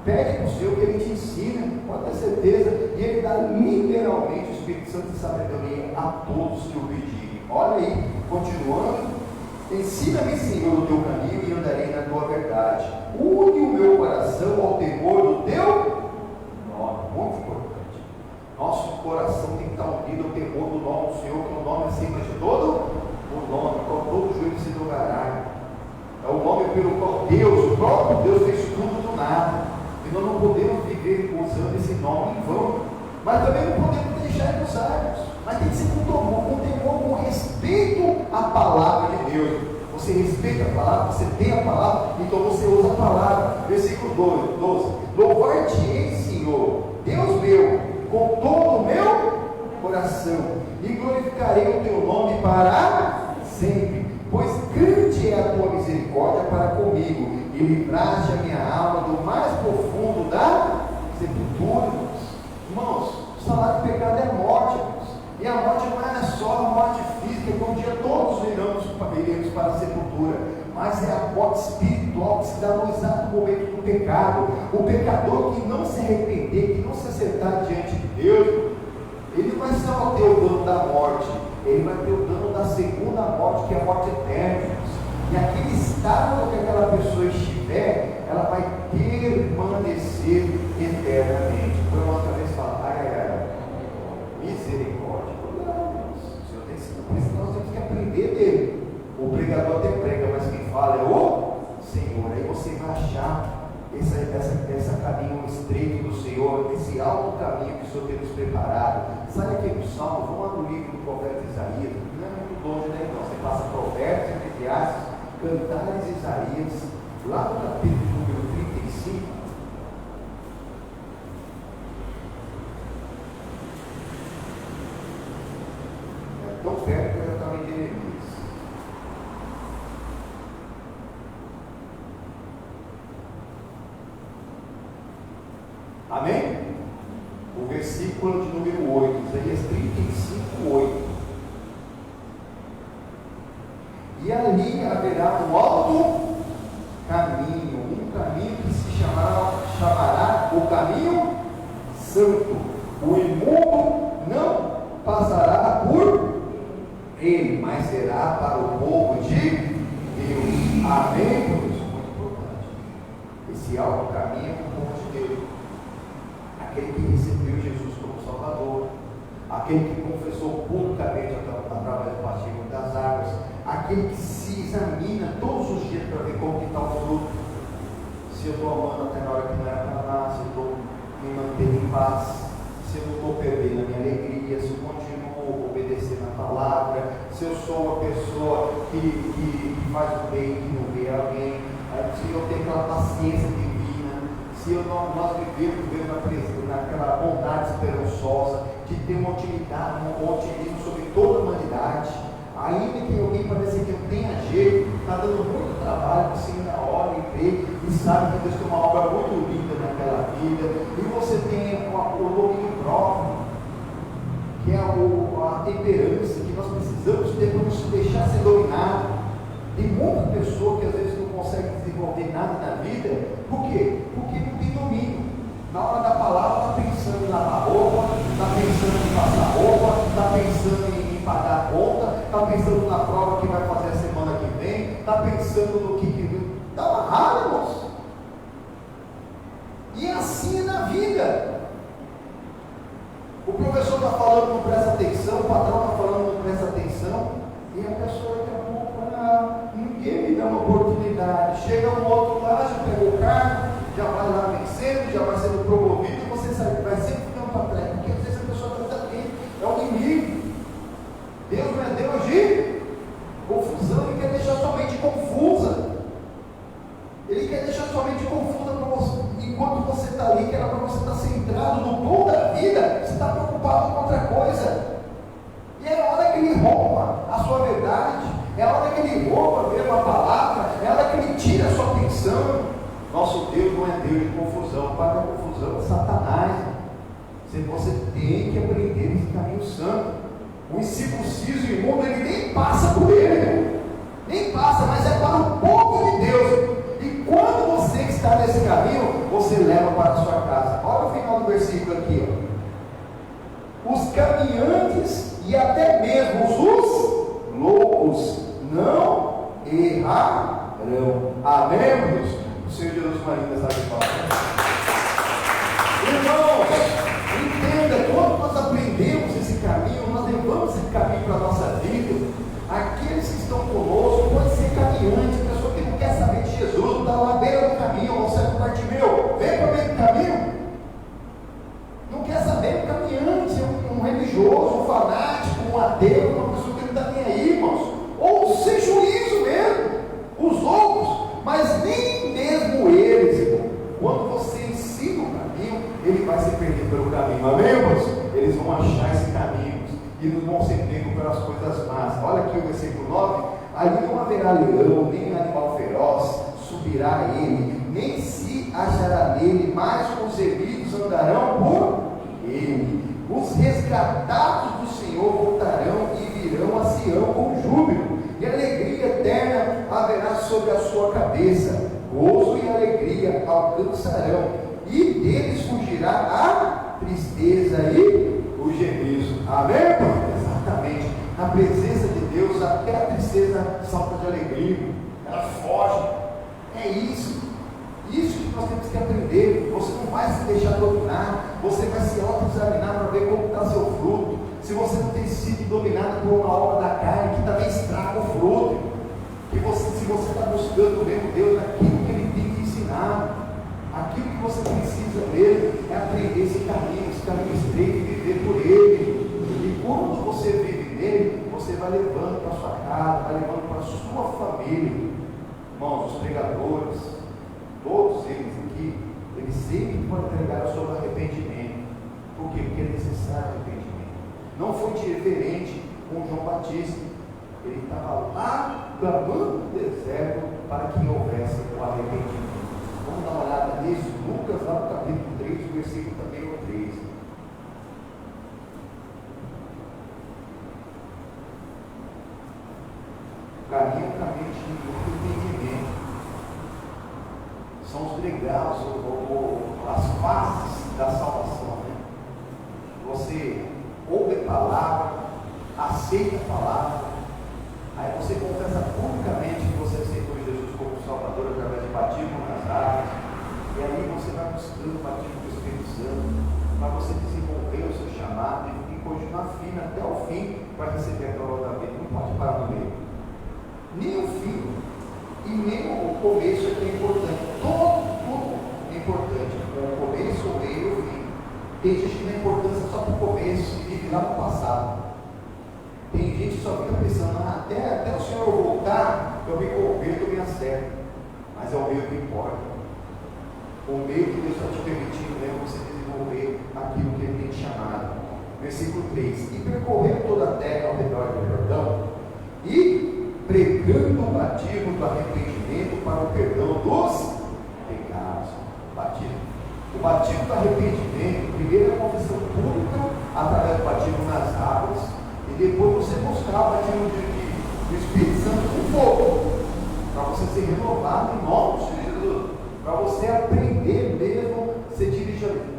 Pede para o Senhor que Ele te ensine, pode ter certeza, e Ele dá liberalmente o Espírito Santo de sabedoria a todos que o pedirem. Olha aí, continuando: ensina-me, Senhor, o teu caminho, e andarei na tua verdade. Une o meu coração ao temor do teu nome. Muito importante. Nosso coração tem que estar unido ao temor do nome do Senhor, que o nome é acima de todo o nome, qual todo joelho se dobrará. É o nome pelo qual Deus, o próprio Deus, fez tudo do nada. E nós não podemos viver usando esse nome em vão, mas também não podemos deixar de usarmos. Mas tem que ser com temor, com respeito à palavra de Deus. Você respeita a palavra, você tem a palavra, então você usa a palavra. Versículo 12: louvar-te-ei, Senhor, Deus meu, com todo o meu coração, e glorificarei o teu nome para sempre, pois grande é a tua misericórdia para comigo, e livraste a minha alma do mais profundo da sepultura. Irmãos, o salário do pecado é morte, irmãos. E a morte não é só a morte física, que um dia todos iremos para a sepultura, mas é a morte espiritual que se dá no exato momento do pecado. O pecador que não se arrepender, que não se acertar diante de Deus, ele não vai só ter o dano da morte, ele vai ter o dano da segunda morte, que é a morte eterna. E aquele estado que aquela pessoa estiver, ela vai permanecer eternamente. Por uma outra vez fala, misericórdia. O Senhor tem sido, por isso nós temos que aprender dele. O pregador até prega, mas quem fala é o Senhor. Aí você vai achar esse caminho estreito do Senhor, esse alto caminho que o Senhor tem nos preparado. Sabe aquele Salmo? Vamos lá no livro do profeta Isaías. Não é muito longe, né? Então você passa Provérbios, Eclesiastes, Cantares, Isaías, lá no capítulo número 35. É tão perto que eu já estava em Jeremias. Amém? O versículo de número 8, Isaías 35, 8. E ali haverá um alto caminho, um caminho que se chamará o caminho santo. O imundo não passará por ele, mas será para o povo de Deus. Amém? Por isso, muito importante. Esse alto caminho é o povo de Deus. Aquele que recebeu Jesus como Salvador, aquele que confessou publicamente através do batismo das águas, aquele que se examina todos os dias para ver como está o fruto, se eu estou amando até na hora que não era para amar, se eu estou me mantendo em paz, se eu não estou perdendo a minha alegria, se eu continuo obedecendo a palavra, se eu sou uma pessoa que faz o bem, que não vê alguém, se eu tenho aquela paciência divina, se nós vivemos naquela bondade esperançosa, de ter um otimismo sobre toda a humanidade, ainda que alguém pareça que não tenha jeito, está dando muito trabalho, você ainda olha e vê, e sabe que Deus tem uma obra muito linda naquela vida, e você tem o domínio próprio, que é a temperança, que nós precisamos ter para nos deixar ser dominado. Tem muita pessoa que às vezes não consegue desenvolver nada na vida, por quê? Porque não tem domínio. Na hora da palavra está pensando em lavar roupa, está pensando em passar roupa, está pensando em pagar a conta, está pensando na prova que vai fazer a semana que vem, está pensando no que está amarrado, irmãos. E assim é na vida. O professor está falando, não presta atenção, o patrão está falando, não presta atenção, e a pessoa daqui a pouco, ninguém me dá uma oportunidade. Chega um outro lá, já pegou o cargo, já vai lá vencendo, já vai sendo promovido, e você sabe, vai sempre ficando para trás, porque às vezes a pessoa está atenta, é o inimigo. Deus não é Deus de confusão, Ele quer deixar sua mente confusa. Ele quer deixar sua mente confusa para você, enquanto você está ali, que era para você estar centrado no bom da vida, você está preocupado com outra coisa. E é a hora que Ele rouba a sua verdade, é a hora que Ele rouba mesmo a palavra, é a hora que Ele tira a sua atenção. Nosso Deus não é Deus de confusão, para a confusão é Satanás. Você tem que aprender esse caminho santo. O incircunciso e imundo, ele nem passa por ele, nem passa, mas é para o povo de Deus. E quando você está nesse caminho, você leva para a sua casa. Olha o final do versículo aqui, ó. Os caminhantes e até mesmo os loucos não errarão. Amém, irmãos? O Senhor Jesus Maria está de volta. Irmãos, entenda, quando nós aprendemos esse caminho, nós levamos esse caminho para a nossa vida. Aqueles que estão conosco, pode ser caminhante, pessoa que não quer saber de Jesus, está lá à beira do caminho, ou certo Bartimeu, vem para o meio do caminho, não quer saber do caminhante, um religioso, um fanático, um ateu, uma pessoa que não está nem aí, irmãos, ou sem juízo mesmo, os outros, mas nem mesmo eles, irmão, quando você ensina o caminho, ele vai se perder pelo aqui o versículo 9: ali não haverá leão, nem animal feroz subirá a ele, nem se achará nele, mas os eleitos andarão por ele. Os resgatados do Senhor voltarão e virão a Sião com júbilo, e alegria eterna haverá sobre a sua cabeça. Gozo e alegria alcançarão, e deles fugirá a tristeza e o gemido. Amém? Exatamente. Na presença de Deus, até a tristeza salta de alegria, ela foge. É isso que nós temos que aprender. Você não vai se deixar dominar, você vai se auto-examinar para ver como está seu fruto. Se você não tem sido dominado por uma obra da carne, que também estraga o fruto, se você está buscando o mesmo Deus naquilo que Ele tem que ensinar, aquilo que você precisa mesmo é aprender esse caminho estreito, e viver por Ele. E quando você vive nele, você vai levando para a sua casa, vai levando para a sua família. Irmãos, os pregadores, todos eles aqui, eles sempre podem pregar sobre arrependimento. Por quê? Porque é necessário arrependimento. Não foi diferente com João Batista. Ele estava lá clamando no deserto para que houvesse o arrependimento. Vamos dar uma olhada nisso, Lucas, lá no capítulo 3, versículo também o 13. O caminho do arrependimento são os degraus, as fases da salvação, né? Você ouve a palavra, aceita a palavra, aí você confessa publicamente que você aceitou Jesus como Salvador através de batismo nas águas, e aí você vai buscando o batismo do Espírito Santo para você desenvolver o seu chamado e continuar firme até o fim para receber a coroa da vida. Não pode parar no meio. Nem o fim e nem o começo é que é importante. Tudo é importante. O começo, o meio e o fim. Tem gente que dá importância só para o começo e vive lá no passado. Tem gente que só fica pensando, até o Senhor voltar, eu me converto, eu me acerto. Mas é o meio que importa. O meio que Deus está te permitindo é você desenvolver aquilo que Ele tem te chamado. Versículo 3: e percorreu toda a terra ao redor do Jordão, e pregando o batismo do arrependimento para o perdão dos pecados. O batismo do arrependimento, primeiro é a confissão pública, através do batismo nas águas, e depois você buscar o batismo do Espírito Santo com fogo, para você ser renovado em nome de Jesus, para você aprender mesmo, ser dirigido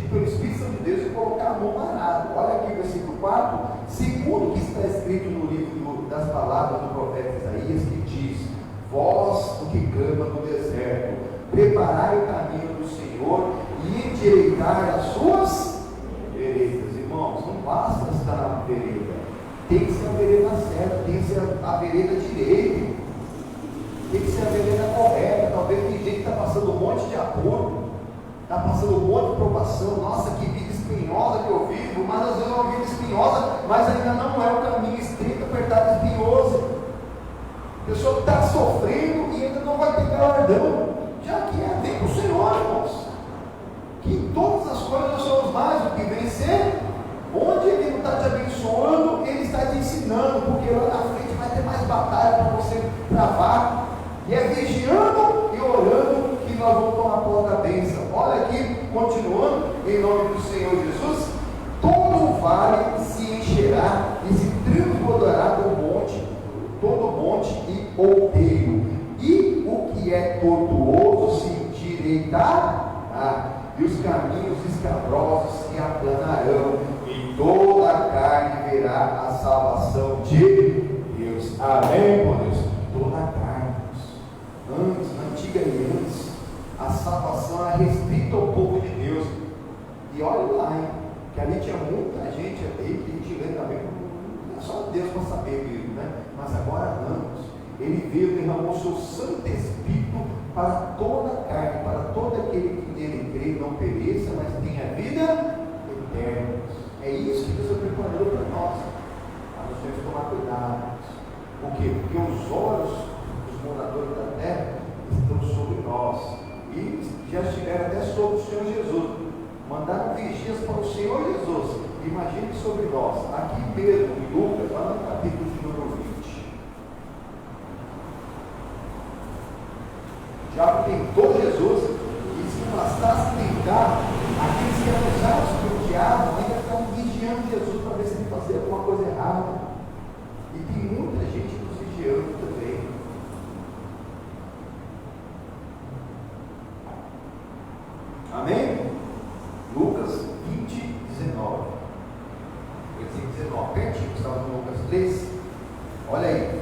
pelo Espírito Santo de Deus e colocar a mão parada. Olha aqui o versículo 4, segundo o que está escrito no livro das palavras do profeta Isaías, que diz: vós, o que clama no deserto, preparai o caminho do Senhor e endireitai as suas veredas. Irmãos, não basta estar na vereda, tem que ser a vereda certa, tem que ser a vereda direita, tem que ser a vereda correta. Talvez tem gente que está passando um monte de apuro, está passando um monte de provação. Nossa, que vida espinhosa que eu vivo, mas às vezes é uma vida espinhosa, mas ainda não é o caminho estreito, apertado, espinhoso. A pessoa que está sofrendo e ainda não vai ter galardão, já que vem para o Senhor, irmãos, que em todas as coisas nós somos mais do que vencer. Onde Ele não está te abençoando, Ele está te ensinando, porque lá na frente vai ter mais batalha para você travar, e é vigiando e orando que nós vamos tomar conta da bênção. Olha aqui, continuando, em nome do Senhor Jesus: todo o vale se encherá e se transbordará todo monte e outeiro, e o que é tortuoso se endireitará, e os caminhos escabrosos se aplanarão, e toda a carne verá a salvação de Deus. Amém, por Deus? Toda a carne. Antes, na antiga aliança, a salvação era restrita ao povo de Deus. E olha lá, hein, que ali tinha muita gente ali que a gente lê também, não é só Deus para saber mesmo, né? Mas agora não. Ele veio, derramou o seu Santo Espírito para toda a carne, para todo aquele que nele crê e não pereça, mas tenha vida eterna. É isso que Deus preparou para nós. Mas nós temos que tomar cuidado. Por quê? Porque os olhos dos moradores da terra estão sobre nós, e já estiveram até sobre o Senhor Jesus. Mandaram vigias para o Senhor Jesus. Imagine sobre nós. Aqui mesmo, em Lucas, lá no capítulo de número 20, diabo tentou Jesus, e se não bastasse tentar, aqueles que eram usados pelo diabo ainda estavam vigiando Jesus para ver se ele fazia alguma coisa errada. E tem muita gente nos vigiando também. Amém? Lucas 20, 19. Versículo 19. Pertinho, estava no Lucas 13. Olha aí.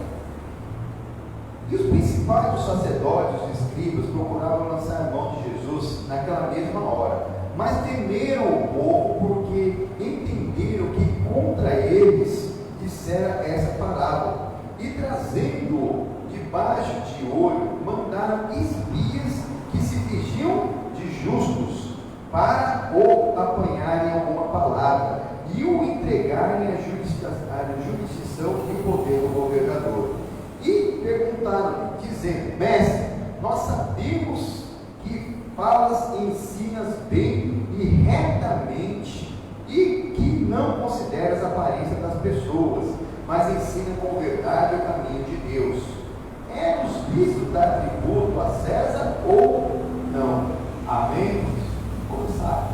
E os principais dos sacerdotes, os escribas, procuravam lançar a mão de Jesus naquela mesma hora. Mas temeram o povo, porque entenderam que contra eles dissera essa parábola. E trazendo-o debaixo de olho, mandaram espias que se fingiam de justos, para o apanharem alguma palavra e o entregarem à jurisdição e poder do governador. E perguntaram, dizendo: Mestre, nós sabemos que falas e ensinas bem e retamente, e que não consideras a aparência das pessoas, mas ensina com verdade o caminho de Deus. É-nos lícito dar tributo a César ou não? Amém? Como sabe?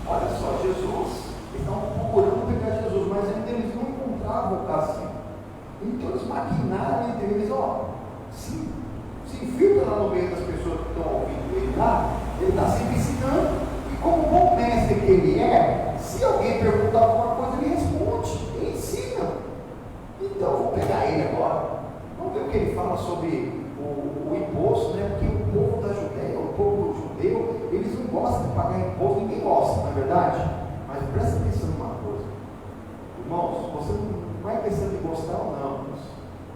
Olha só, Jesus, eles estavam procurando pegar Jesus, mas ainda eles não encontravam ocasião. Então eles maquinaram entre eles: se infiltra lá no meio das pessoas que estão ouvindo ele lá, ele está sempre ensinando, e como bom mestre que ele é, se alguém perguntar alguma coisa, ele responde, ele ensina. Então vou pegar ele agora, vamos ver o que ele fala sobre o imposto, né? Porque o povo da Judéia, o povo judeu, eles não gostam de pagar imposto, ninguém gosta, não é verdade? Mas presta atenção numa coisa, irmãos, você não vai pensando em gostar ou não,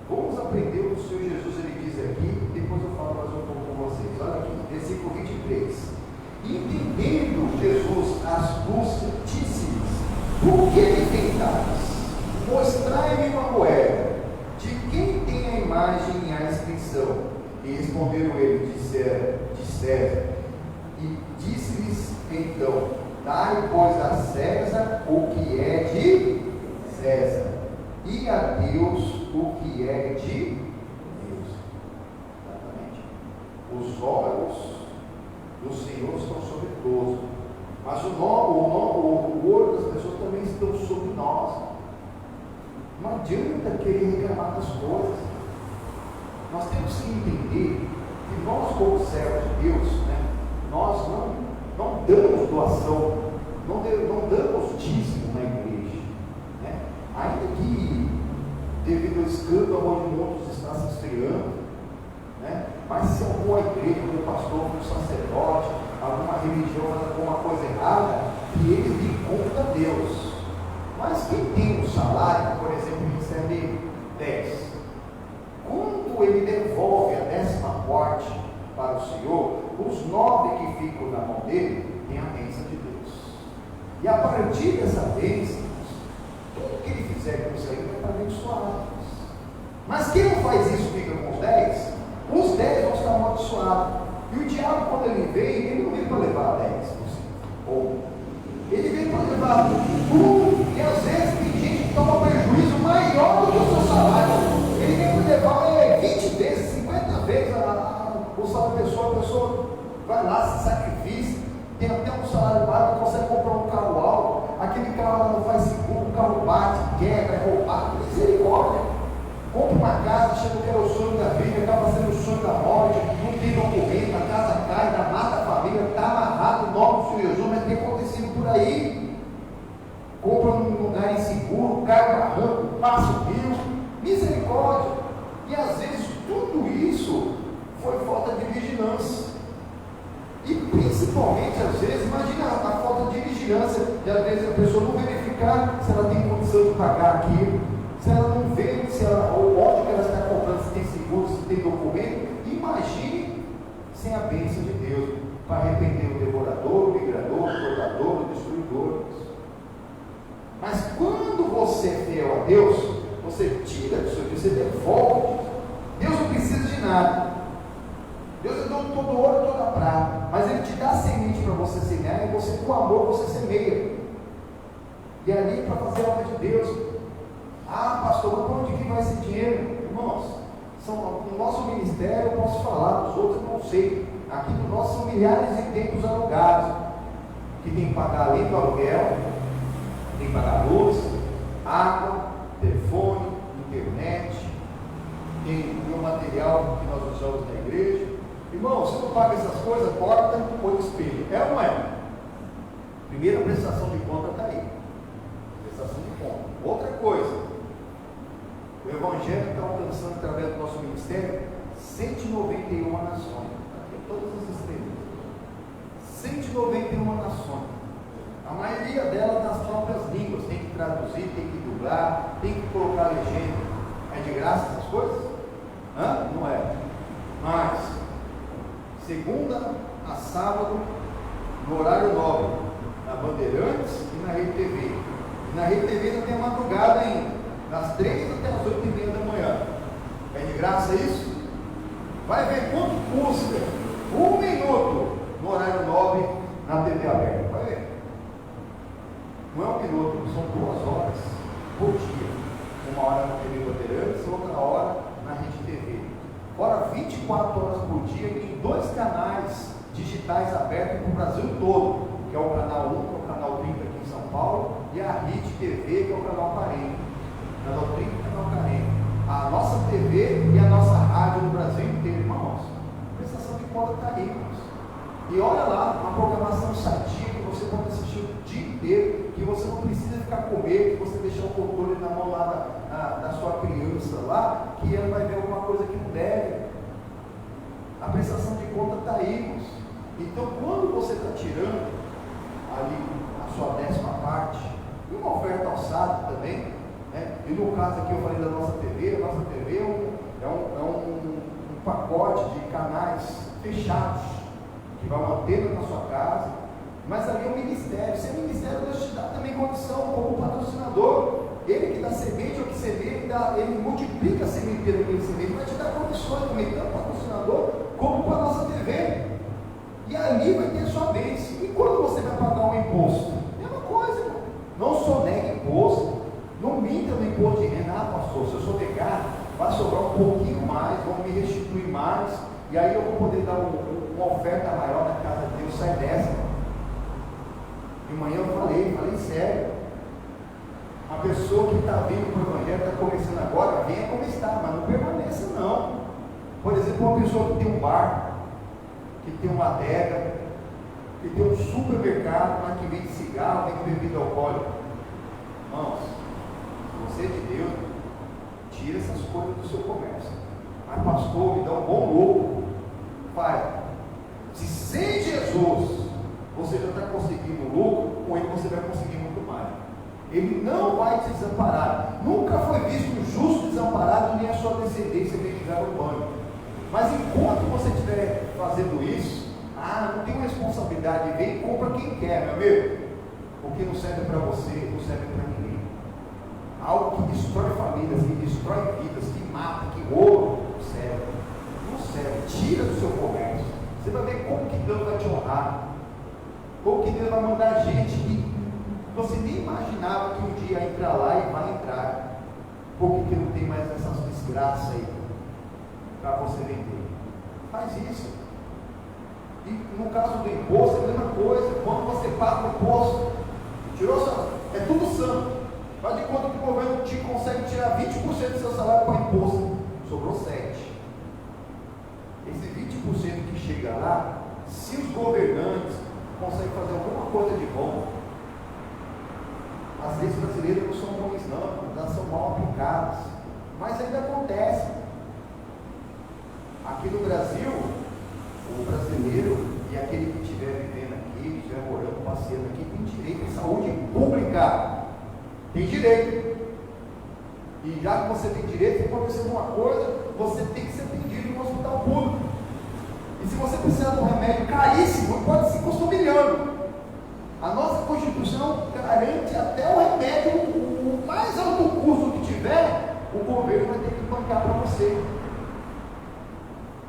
vamos aprender o que o Senhor Jesus ele diz aqui, depois eu falo mais um pouco com vocês. Olha aqui, versículo 23. Entendendo Jesus a astúcia, disse-lhes: por que me tentais? Mostrai-me uma moeda, de quem tem a imagem e a inscrição? E responderam ele: de César. E disse-lhes então: dai, pois, a César o que é de César, e a Deus o que é de Deus. Exatamente. Os olhos do Senhor estão sobre todos, mas o olho das pessoas também estão sobre nós. Não adianta querer reclamar das coisas. Nós temos que entender que nós, como servos de Deus, né, nós não damos doação, não damos dízimo na igreja, né? Ainda que devido ao escândalo onde muitos estão se esfriando, né? Mas se alguma igreja, algum pastor, algum sacerdote, alguma religião faz alguma coisa errada, que ele dê conta a Deus. Mas quem tem um salário, por exemplo, recebe 10, quando ele devolve a 10ª parte para o Senhor, os 9 que ficam na mão dele têm a bênção de Deus. E a partir dessa bênção, tudo que ele fizer com isso aí vai estar abençoado. Mas quem não faz isso fica com os 10 vão estar amaldiçoados. E o diabo, quando ele vem, ele não vem para levar 10%, ou ele vem para levar tudo. E às vezes tem gente que toma prejuízo maior do que o seu salário. Ele vem para levar 20 vezes, 50 vezes o salário da pessoa. A pessoa vai lá, se sacrifica, tem até um salário baixo, consegue comprar um carro alto, aquele carro não faz seguro, o carro bate, quebra, é roubado, misericórdia. Compra uma casa, achando que era o sonho da vida, acaba sendo o sonho da morte, não tem documento, a casa cai, mata a família, está amarrado, o nome do Senhor Jesus, mas tem acontecido por aí. Compra num lugar inseguro, cai no barranco, passa o rio, misericórdia. E às vezes tudo isso foi falta de vigilância. E principalmente, às vezes, imagina a falta de vigilância, de às vezes a pessoa não verificar se ela tem condição de pagar aquilo, se ela não vê se ela, ou onde que ela está comprando, se tem seguro, se tem documento. Imagine sem a bênção de Deus, para arrepender o devorador, o migrador, o cortador, o destruidor. Mas quando você é fiel a Deus, você tira do seu dia, você devolve. Deus não precisa de nada. Deus é dono de todo ouro e toda prata, mas Ele te dá semente para você semear, e você, com amor, você semeia. E ali para fazer a obra de Deus. Ah, pastor, mas para onde que vai esse dinheiro? Irmãos, No nosso ministério eu posso falar, dos outros eu não sei. Aqui no nosso são milhares de templos alugados, que tem que pagar além do aluguel, tem que pagar luz, água, telefone, internet, tem o material que nós usamos na igreja. Irmão, se não paga essas coisas, porta ou espelho. É ou não é? Primeira prestação de conta está aí. Prestação de conta. Outra coisa, o Evangelho está alcançando através do nosso ministério 191 nações. Aqui todas as estrelas. 191 nações. A maioria delas nas próprias línguas. Tem que traduzir, tem que dublar, tem que colocar legenda. É de graça essas coisas? Não é. Mas, segunda a sábado, no horário nobre, na Bandeirantes e na Rede TV. E na Rede TV ainda tem a madrugada ainda, das 3 até as 8h30 da manhã. É de graça isso? Vai ver quanto custa 1 minuto no horário nobre na TV aberta. Vai ver. Não é 1 minuto, são 2 horas por dia. Uma hora na TV Bandeirantes, outra hora na Rede TV. Fora 24 horas por dia em 2 canais digitais abertos para o Brasil todo, que é o canal 1, que é o canal 30 aqui em São Paulo, e a Rede TV, que é o canal 40. Canal 30 e canal 40. A nossa TV e a nossa rádio no Brasil inteiro, irmãos. A prestação de conta está aí, irmãos. E olha lá, uma programação sadia que você pode assistir o dia inteiro, que você não precisa ficar com medo, que você deixar o controle na mão lá da sua criança lá, que ela vai ver alguma coisa que não deve. A prestação de conta está aí, irmãos. Então, quando você está tirando ali a sua 10ª parte, e uma oferta alçada também, né? E no caso aqui eu falei da nossa TV, a nossa TV é um pacote de canais fechados, que vai mantendo na sua casa, mas ali é um ministério. Se é ministério, Deus te dá também condição como patrocinador. Ele que dá semente, ou que semeia, ele multiplica a semente daquele semente, vai te dar condições também, tanto patrocinador como para a nossa TV. E ali vai ter a sua bênção. E quando você vai pagar um imposto? Mesma coisa, irmão. Não sonegue imposto. Não minta no imposto de renda. Pastor, se eu sou negar, vai sobrar um pouquinho mais, vão me restituir mais, e aí eu vou poder dar uma oferta maior na casa de Deus. Sai dessa. De manhã eu falei sério. A pessoa que está vindo para o Evangelho, está começando agora, venha como está, mas não permaneça não. Por exemplo, uma pessoa que tem um bar, que tem uma adega, que tem um supermercado, mas que vende cigarro, vende bebida alcoólica. Irmãos, se você é de Deus, tira essas coisas do seu comércio. Mas pastor, me dá um bom lucro. Pai, se sem Jesus você já está conseguindo lucro, com ele você vai conseguir muito mais. Ele não vai te desamparar. Nunca foi visto um justo desamparado, nem a sua descendência mendigar o banho. Mas enquanto você estiver fazendo isso, não tem uma responsabilidade, vem e compra quem quer, meu amigo. O que não serve para você, não serve para ninguém. Algo que destrói famílias, que destrói vidas, que mata, que rouba, não serve. Não serve. Tira do seu comércio. Você vai ver como que Deus vai te honrar. Como que Deus vai mandar gente que você nem imaginava que um dia ia entrar lá e vai entrar. Por que não tem mais essas desgraças aí para você vender? Faz isso. E no caso do imposto é a mesma coisa. Quando você paga o imposto, tirou só, é tudo santo. Faz de conta que o governo te consegue tirar 20% do seu salário para imposto. Sobrou 7%. Esse 20% que chega lá, se os governantes conseguem fazer alguma coisa de bom, as leis brasileiras não são ruins não, elas são mal aplicadas, mas ainda acontece. Aqui no Brasil, o brasileiro e aquele que estiver vivendo aqui, estiver morando, passeando aqui, tem direito à saúde pública. Tem direito. E já que você tem direito, se acontecer alguma coisa, você tem que ser atendido no hospital público. E se você precisar de um remédio caríssimo, pode ser custo 1 milhão. A nossa Constituição garante até o remédio, o mais alto custo que tiver, o governo vai ter que bancar para você.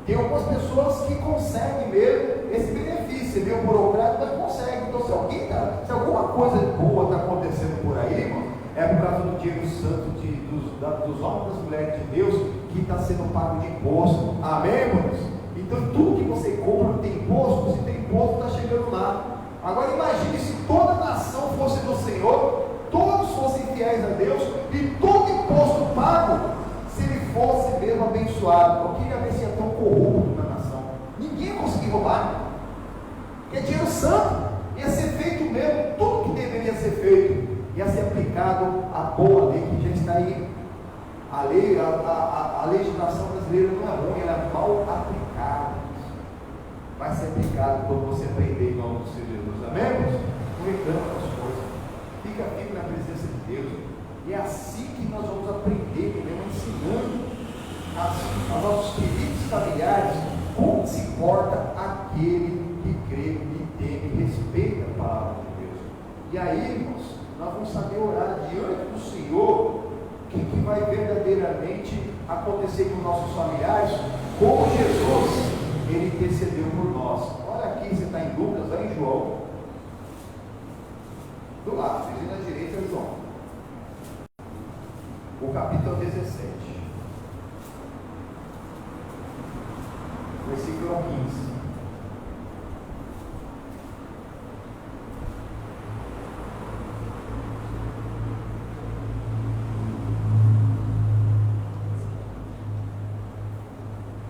Tem algumas pessoas que conseguem mesmo esse benefício, você vê o burocrata, mas consegue. Então, se alguma coisa boa está acontecendo por aí, irmão, é por causa do Dia do Santo, dos homens e das mulheres de Deus, que está sendo pago de imposto. Amém, irmãos? Então tudo que você compra tem imposto, se tem imposto, está chegando lá. Agora imagine se toda a nação fosse do Senhor, todos fossem fiéis a Deus, e todo imposto pago, se ele fosse mesmo abençoado. Eu queria ver se ia tão corrupto na nação. Ninguém ia conseguir roubar, porque é dinheiro santo, ia ser feito mesmo, tudo que deveria ser feito, ia ser aplicado a boa lei que já está aí. A legislação brasileira não é ruim, ela é mal aplicada. Vai ser aplicado quando você aprender em nome do Senhor Jesus. Amém, irmãos? Não reclama das coisas. Fica firme na presença de Deus. E é assim que nós vamos aprender, mesmo ensinando aos nossos queridos familiares como se porta aquele que crê e teme e respeita a palavra de Deus. E aí, irmãos, nós vamos saber orar diante do Senhor o que vai verdadeiramente acontecer com nossos familiares, como Jesus, ele intercedeu por nós. Olha aqui, você está em Lucas, lá em João, do lado, vizinho à direita é João, o capítulo 17, versículo 15.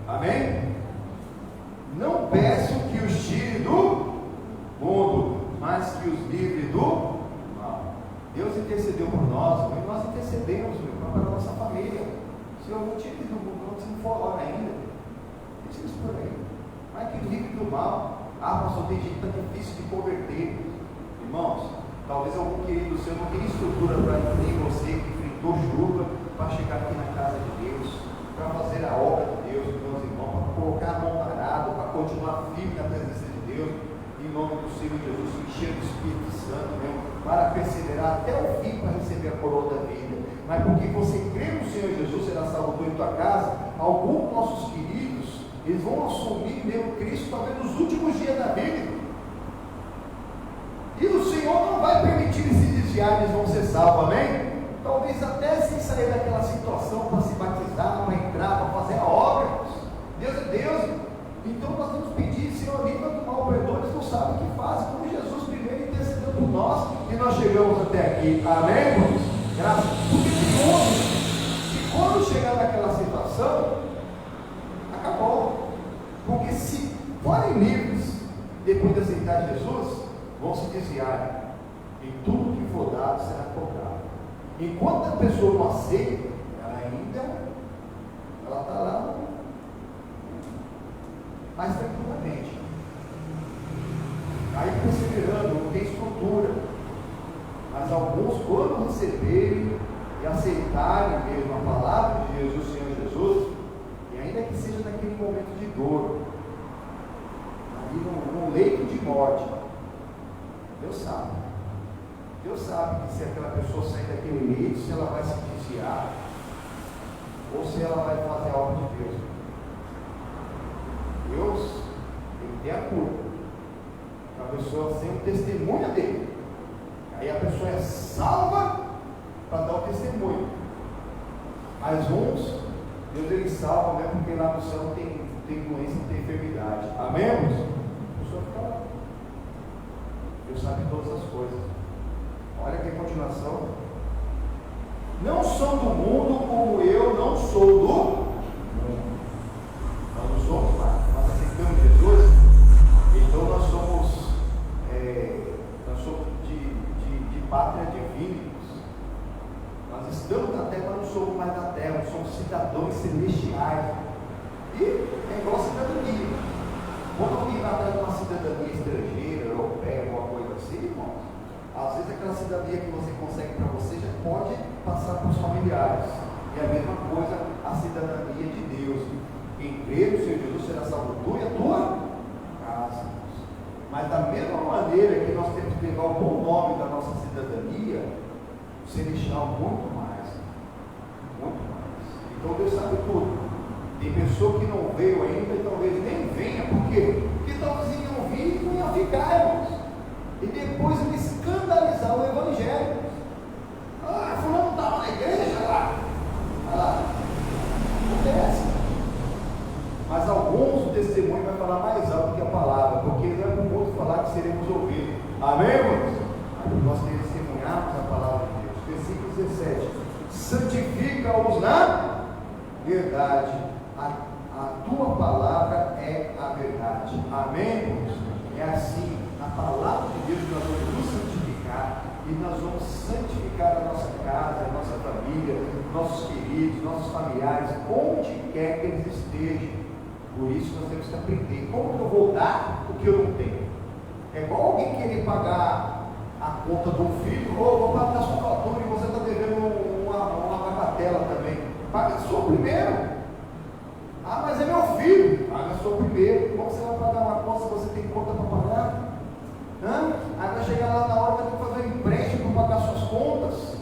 Amém? Não peço que os tire do mundo, mas que os livre do mal. Deus intercedeu por nós, e nós intercedemos para a nossa família. Senhor, não tire do mundo, não se for lá ainda. Tire isso por aí. Mas que livre do mal. Ah, pastor, tem gente que está difícil de converter. Irmãos, talvez algum querido seu não tenha estrutura para ir você que enfrentou chuva para chegar aqui na casa de Deus, para fazer a obra de Deus, meus irmãos, para colocar a mão parada, para continuar firme na presença de Deus, em nome do Senhor Jesus, encher do Espírito Santo, para perseverar até o fim, para receber a coroa da vida. Mas porque você crê no Senhor Jesus, será salvo em tua casa. Alguns nossos queridos, eles vão assumir mesmo Cristo, talvez nos últimos dias da vida, e o Senhor não vai permitir eles se desviar, eles vão ser salvos, amém? Talvez até sem sair daquela situação para se batizar, para entrar, para fazer a obra. Deus é Deus. Então nós vamos pedir, Senhor, livra do mal, perdoa, eles não sabem o que fazem, como Jesus primeiro intercedeu por nós, e nós chegamos até aqui. Amém, irmãos? Graças. Porque tem homens que quando chegar naquela situação, acabou. Porque se forem livres, depois de aceitar Jesus, vão se desviar. E tudo que for dado será cobrado. Enquanto a pessoa não aceita, ela está lá mais tranquilamente. Aí perseverando, não tem estrutura. Mas alguns, quando receberem e aceitarem mesmo a palavra de Jesus, o Senhor Jesus, e ainda que seja naquele momento de dor, ali no leito de morte, Deus sabe. Deus sabe que se aquela pessoa sair daquele leito, se ela vai se desviar, ou se ela vai fazer a obra de Deus. Deus, ele tem a culpa. A pessoa ser um testemunha dele. Aí a pessoa é salva para dar o testemunho. Mas uns, Deus ele salva mesmo porque lá no céu não tem doença, não tem enfermidade. Amém, irmãos? A pessoa fica lá. Deus sabe todas as coisas. Olha aqui a continuação. Não são do mundo como eu não sou do mundo. Nós não somos lá. Nós aceitamos Jesus. Então nós somos de pátria divina. Nós estamos na terra, mas não somos mais da terra. Nós somos cidadãos celestiais. E é igual a cidadania. Quando alguém vai atrás de uma cidadania estrangeira, europeia, alguma coisa assim, irmãos, às vezes aquela cidadania que você consegue para você já pode passar para os familiares. E a mesma coisa a cidadania de Deus. Quem crê no Senhor Jesus será salvo tu e a tua casa. Mas da mesma maneira que nós temos que levar o bom nome da nossa cidadania, o celestial muito mais. Muito mais. Então Deus sabe tudo. Tem pessoa que não veio ainda e talvez nem venha. Por quê? Porque talvez iam vir e não iam ficar, irmãos. E depois ele escandalizar o Evangelho. Ah, fulano estava na igreja lá. Olha lá. Não tem bons, o testemunho vai falar mais alto que a palavra, porque não é para o outro falar que seremos ouvidos. Amém, irmãos? Nós testemunhamos a palavra de Deus. Versículo 17: santifica-os na verdade, a tua palavra é a verdade. Amém, irmãos? É assim, na palavra de Deus nós vamos nos santificar, e nós vamos santificar a nossa casa, a nossa família, nossos queridos, nossos familiares, onde quer que eles estejam. Por isso nós temos que aprender como que eu vou dar o que eu não tenho. É igual alguém querer pagar a conta de um filho, ou vou pagar a sua fatura e você está devendo uma bagatela também. Paga a sua primeiro. Ah, mas é meu filho. Paga a sua primeiro. Como você vai pagar uma conta se você tem conta para pagar? Aí vai chegar lá na hora, vai ter que fazer um empréstimo para pagar suas contas.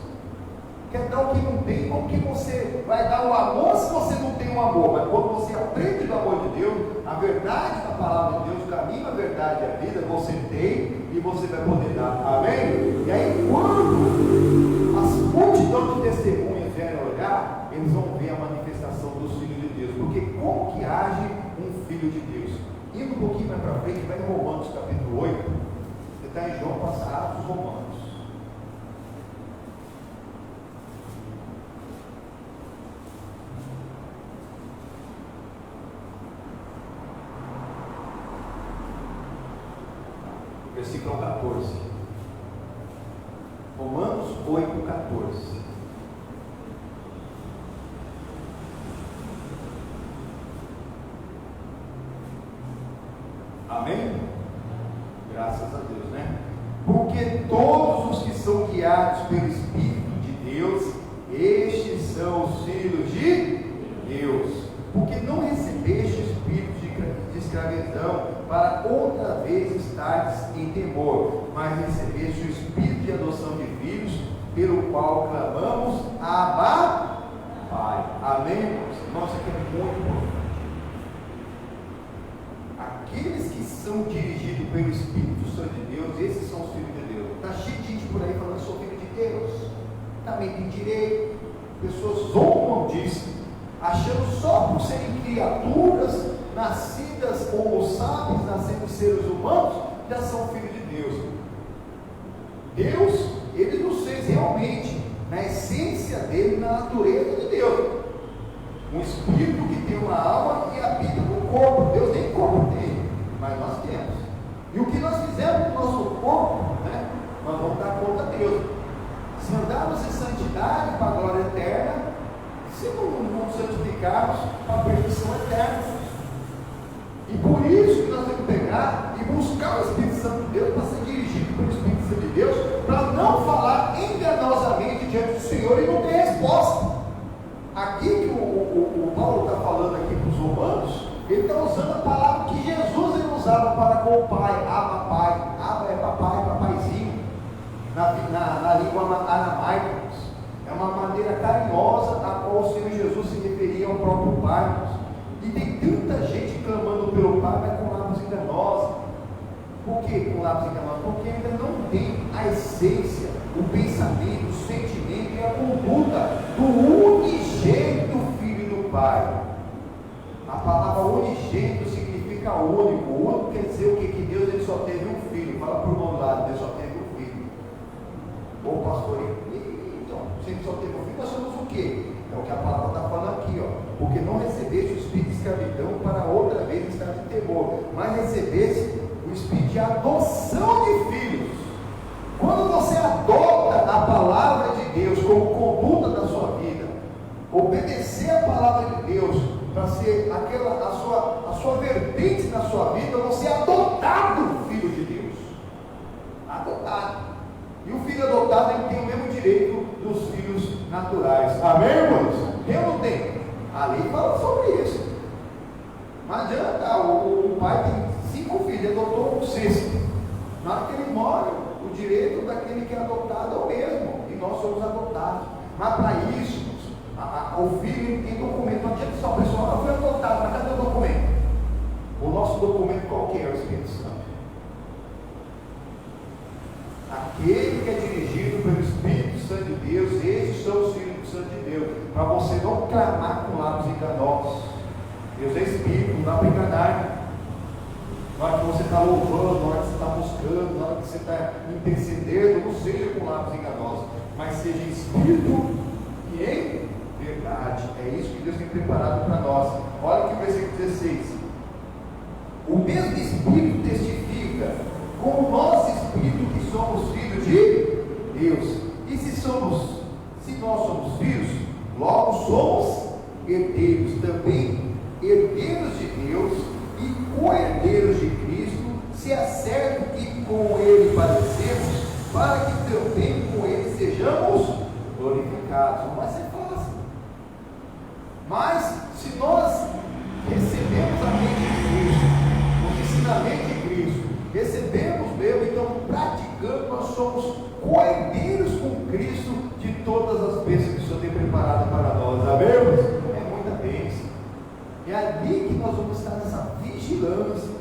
Quer dar o que não tem? Como que você vai dar o amor se você não tem o amor? Mas quando você aprende do amor de Deus, a verdade da palavra de Deus, o caminho, a verdade e a vida, você tem e você vai poder dar. Amém? E aí quando as multidões de testemunhas vierem olhar, eles vão ver a manifestação dos filhos de Deus. Porque como que age um filho de Deus? Indo um pouquinho mais para frente, vai em Romanos capítulo 8. Você está em João passado, os Romanos. Versículo 14. Romanos 8, 14. Amém? Graças a Deus, né? Porque todos os que são guiados pelo Espírito de Deus, estes são os filhos de Deus. Porque não recebeste espírito de escravidão para outra vez estares em temor, mas recebeste o espírito de adoção de filhos, pelo qual clamamos, Abba, Pai. Amém, irmãos? Nossa, que é muito importante. Aqueles que são dirigidos pelo Espírito Santo de Deus, esses são os filhos de Deus. Está cheio de gente por aí falando, sou filho de Deus, também tem direito. Pessoas zombam disso, achando só por serem criaturas nascidas como sábios, nascendo seres humanos, já são filhos de Deus. Deus, Ele nos fez realmente, na essência dele, na natureza de Deus. Um espírito que tem uma alma e habita no corpo. Deus nem corpo tem, mas nós temos. E o que nós fizemos com o nosso corpo, né, nós vamos dar conta a Deus. Se andarmos em santidade para a glória eterna, se não santificarmos para a perdição eterna. E por isso que nós temos que pegar e buscar o Espírito Santo de Deus para ser dirigido pelo Espírito Santo de Deus, para não falar enganosamente diante do Senhor e não ter resposta. Aqui que o Paulo está falando aqui para os romanos, ele está usando a palavra que Jesus ele usava para com o Pai, Abba, Pai. Abba é papai, papaizinho, na língua aramaica. É uma maneira carinhosa a qual o Senhor Jesus se referia ao próprio Pai. E tem tanta gente clamando pelo Pai, mas com lábios enganosos. Por que com lábios enganosos? Porque ainda não tem a essência, o pensamento, o sentimento e a conduta do unigênito Filho do Pai. A palavra unigênito significa único. O único quer dizer o que? Que Deus ele só teve um filho. Fala para o irmão do lado, Deus só teve um filho. Ô pastor, então, se ele só teve um filho, nós somos o quê? É o que a palavra está falando aqui, ó. Porque não recebeste o espírito de escravidão para outra vez estar de temor, mas recebeste o espírito de adoção de filhos. Quando você adota a palavra de Deus como conduta da sua vida, obedecer a palavra de Deus para ser a sua vertente na sua vida, você é adotado filho de Deus. Adotado. E o filho adotado ele tem o mesmo direito dos filhos naturais. Amém, irmãos? Eu não tenho. A lei fala sobre isso. Não adianta, o pai tem 5 filhos, ele adotou o 6º. Na hora que ele morre, o direito daquele que é adotado é o mesmo. E nós somos adotados. Mas para isso, o filho tem documento. Não adianta só o pessoal, eu fui adotado, mas cadê o documento? O nosso documento qual que é? O Espírito Santo. Aquele que é dirigido pelo Espírito Santo de Deus, esses são os filhos do Santo de Deus, para você não clamar com lábios enganosos. Deus é Espírito, não dá para enganar. Na hora que você está louvando, na hora que você está buscando, na hora que você está intercedendo, não seja com lábios enganosos, mas seja Espírito e em verdade. É isso que Deus tem preparado para nós. Olha aqui o versículo 16. O mesmo Espírito testifica com o nosso Espírito que somos filhos de Deus. E se nós somos filhos, logo somos herdeiros, também herdeiros de Deus e co-herdeiros de Cristo, se é certo que com Ele padecemos, para que também com Ele sejamos glorificados. Não vai ser fácil. Mas se nós recebemos a mente de Cristo, o ensinamento de Cristo, recebemos mesmo, então praticando, nós somos co-herdeiros com Cristo de todas as bênçãos que o Senhor tem preparado para nós. Amém? É muita bênção. É ali que nós vamos estar nessa vigilância.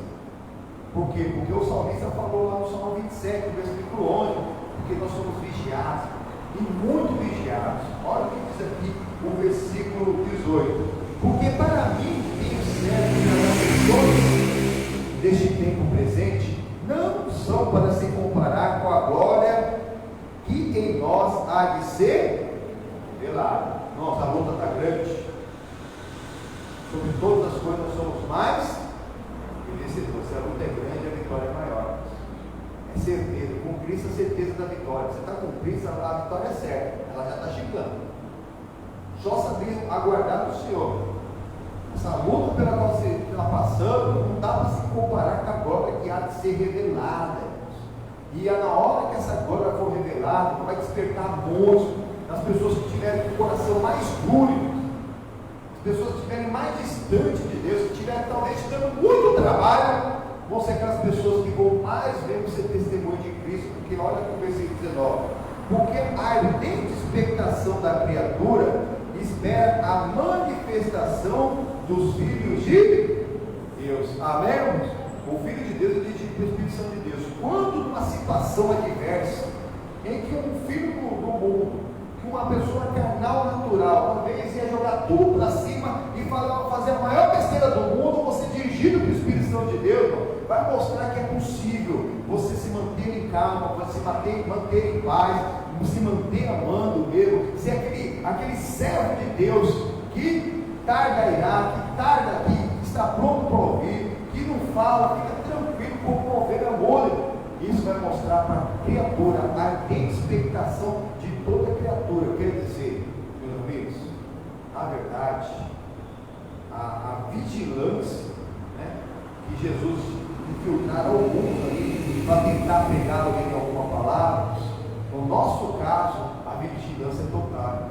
Por quê? Porque o salmista falou lá no Salmo 27, versículo 11, porque nós somos vigiados, e muito vigiados. Olha o que diz aqui o versículo 18. Porque para mim, tenho certo que as aflições deste tempo presente não são para se comparar com a glória que em nós há de ser revelada. Nossa, a luta está grande. Sobre todas as coisas nós somos mais vencedores. Se a luta é grande, a vitória é maior. É certeza. Com Cristo, a certeza da vitória. Você está com Cristo, a vitória é certa. Ela já está chegando. Só saber aguardar no Senhor. Essa luta pela qual você está passando, não dá para se comparar com a glória que há de ser revelada. E na hora que essa glória for revelada, vai despertar muitos nas pessoas que tiverem o coração mais duro, pessoas que estiverem mais distantes de Deus, que estiverem talvez dando muito trabalho, vão ser aquelas pessoas que vão mais ver você testemunho de Cristo, porque olha aqui o versículo 19, porque a ardente expectação da criatura espera a manifestação dos filhos de Deus. Amém? O Filho de Deus é dirigido pelo Espírito Santo de Deus. Quando numa situação adversa, em que um filho do mundo, uma pessoa carnal natural, uma vez ia jogar tudo para cima e fazer a maior besteira do mundo, você dirigido pelo Espírito Santo de Deus, vai mostrar que é possível você se manter em calma, você manter em paz, se manter amando mesmo, ser aquele servo de Deus que tarda a irar, que tarda aqui, está pronto para ouvir, que não fala, fica tranquilo como ovelha molha. Isso vai mostrar para a criatura a ardente expectação de toda criatura. Eu quero dizer, meus amigos, na verdade, a vigilância, né, que Jesus infiltrar ao mundo ali para tentar pegar alguém em alguma palavra, no nosso caso, a vigilância é total.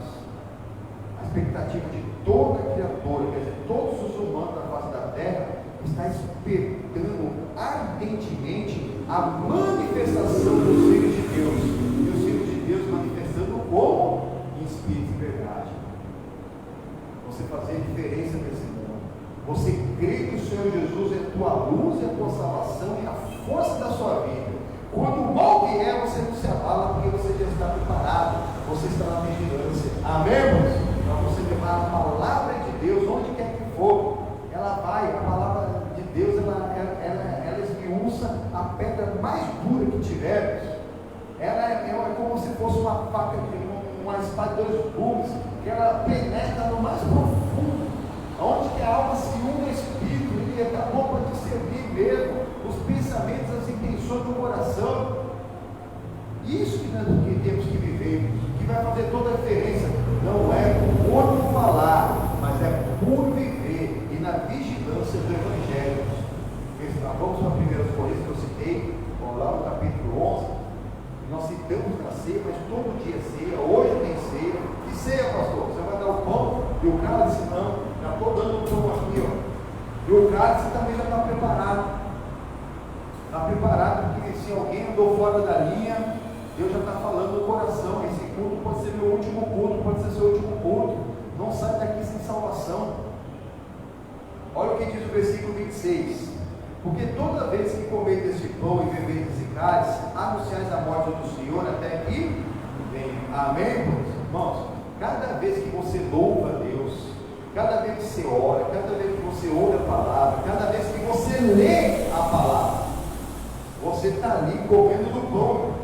A expectativa de toda criatura, quer dizer, todos os humanos da face da terra, está esperando ardentemente a manifestação dos filhos de Deus, e os filhos de Deus manifestando como? Em espírito e verdade. Você fazer diferença nesse mundo, você crê que o Senhor Jesus é a tua luz, é a tua salvação e a força da sua vida. Quando o mal vier, você não se abala, porque você já está preparado, você está na vigilância. Amém? Para você levar a palavra de Deus onde quer que for, ela vai, a palavra de Deus, ela esmiuça a pedra mais dura que tivermos. Ela é como se fosse uma faca, uma espada de dois gumes, que ela penetra no mais profundo, onde que a alma se une ao Espírito, e é bom para discernir mesmo os pensamentos, as intenções do coração. Isso que nós temos que viver, que vai fazer toda a diferença. Não é por falar, mas é por viver e na vigilância do Evangelho. Vamos para 1 Coríntios, que eu citei, lá no capítulo 11. Nós citamos na ceia, mas todo dia é ceia, hoje tem ceia. Que ceia, pastor? Você vai dar o pão e o cálice? Não, já estou dando o pão aqui, ó. E o cálice também já está preparado. Está preparado, porque se alguém andou fora da linha, Deus já está falando no coração. Esse culto pode ser meu último culto, pode ser seu último culto. Não sai daqui sem salvação. Olha o que diz o versículo 26. Porque toda vez que comer deste pão e beber desse cálice, anunciais a morte do Senhor até que venha. Amém, irmãos? Cada vez que você louva a Deus, cada vez que você ora, cada vez que você ouve a palavra, cada vez que você lê a palavra, você está ali comendo do pão.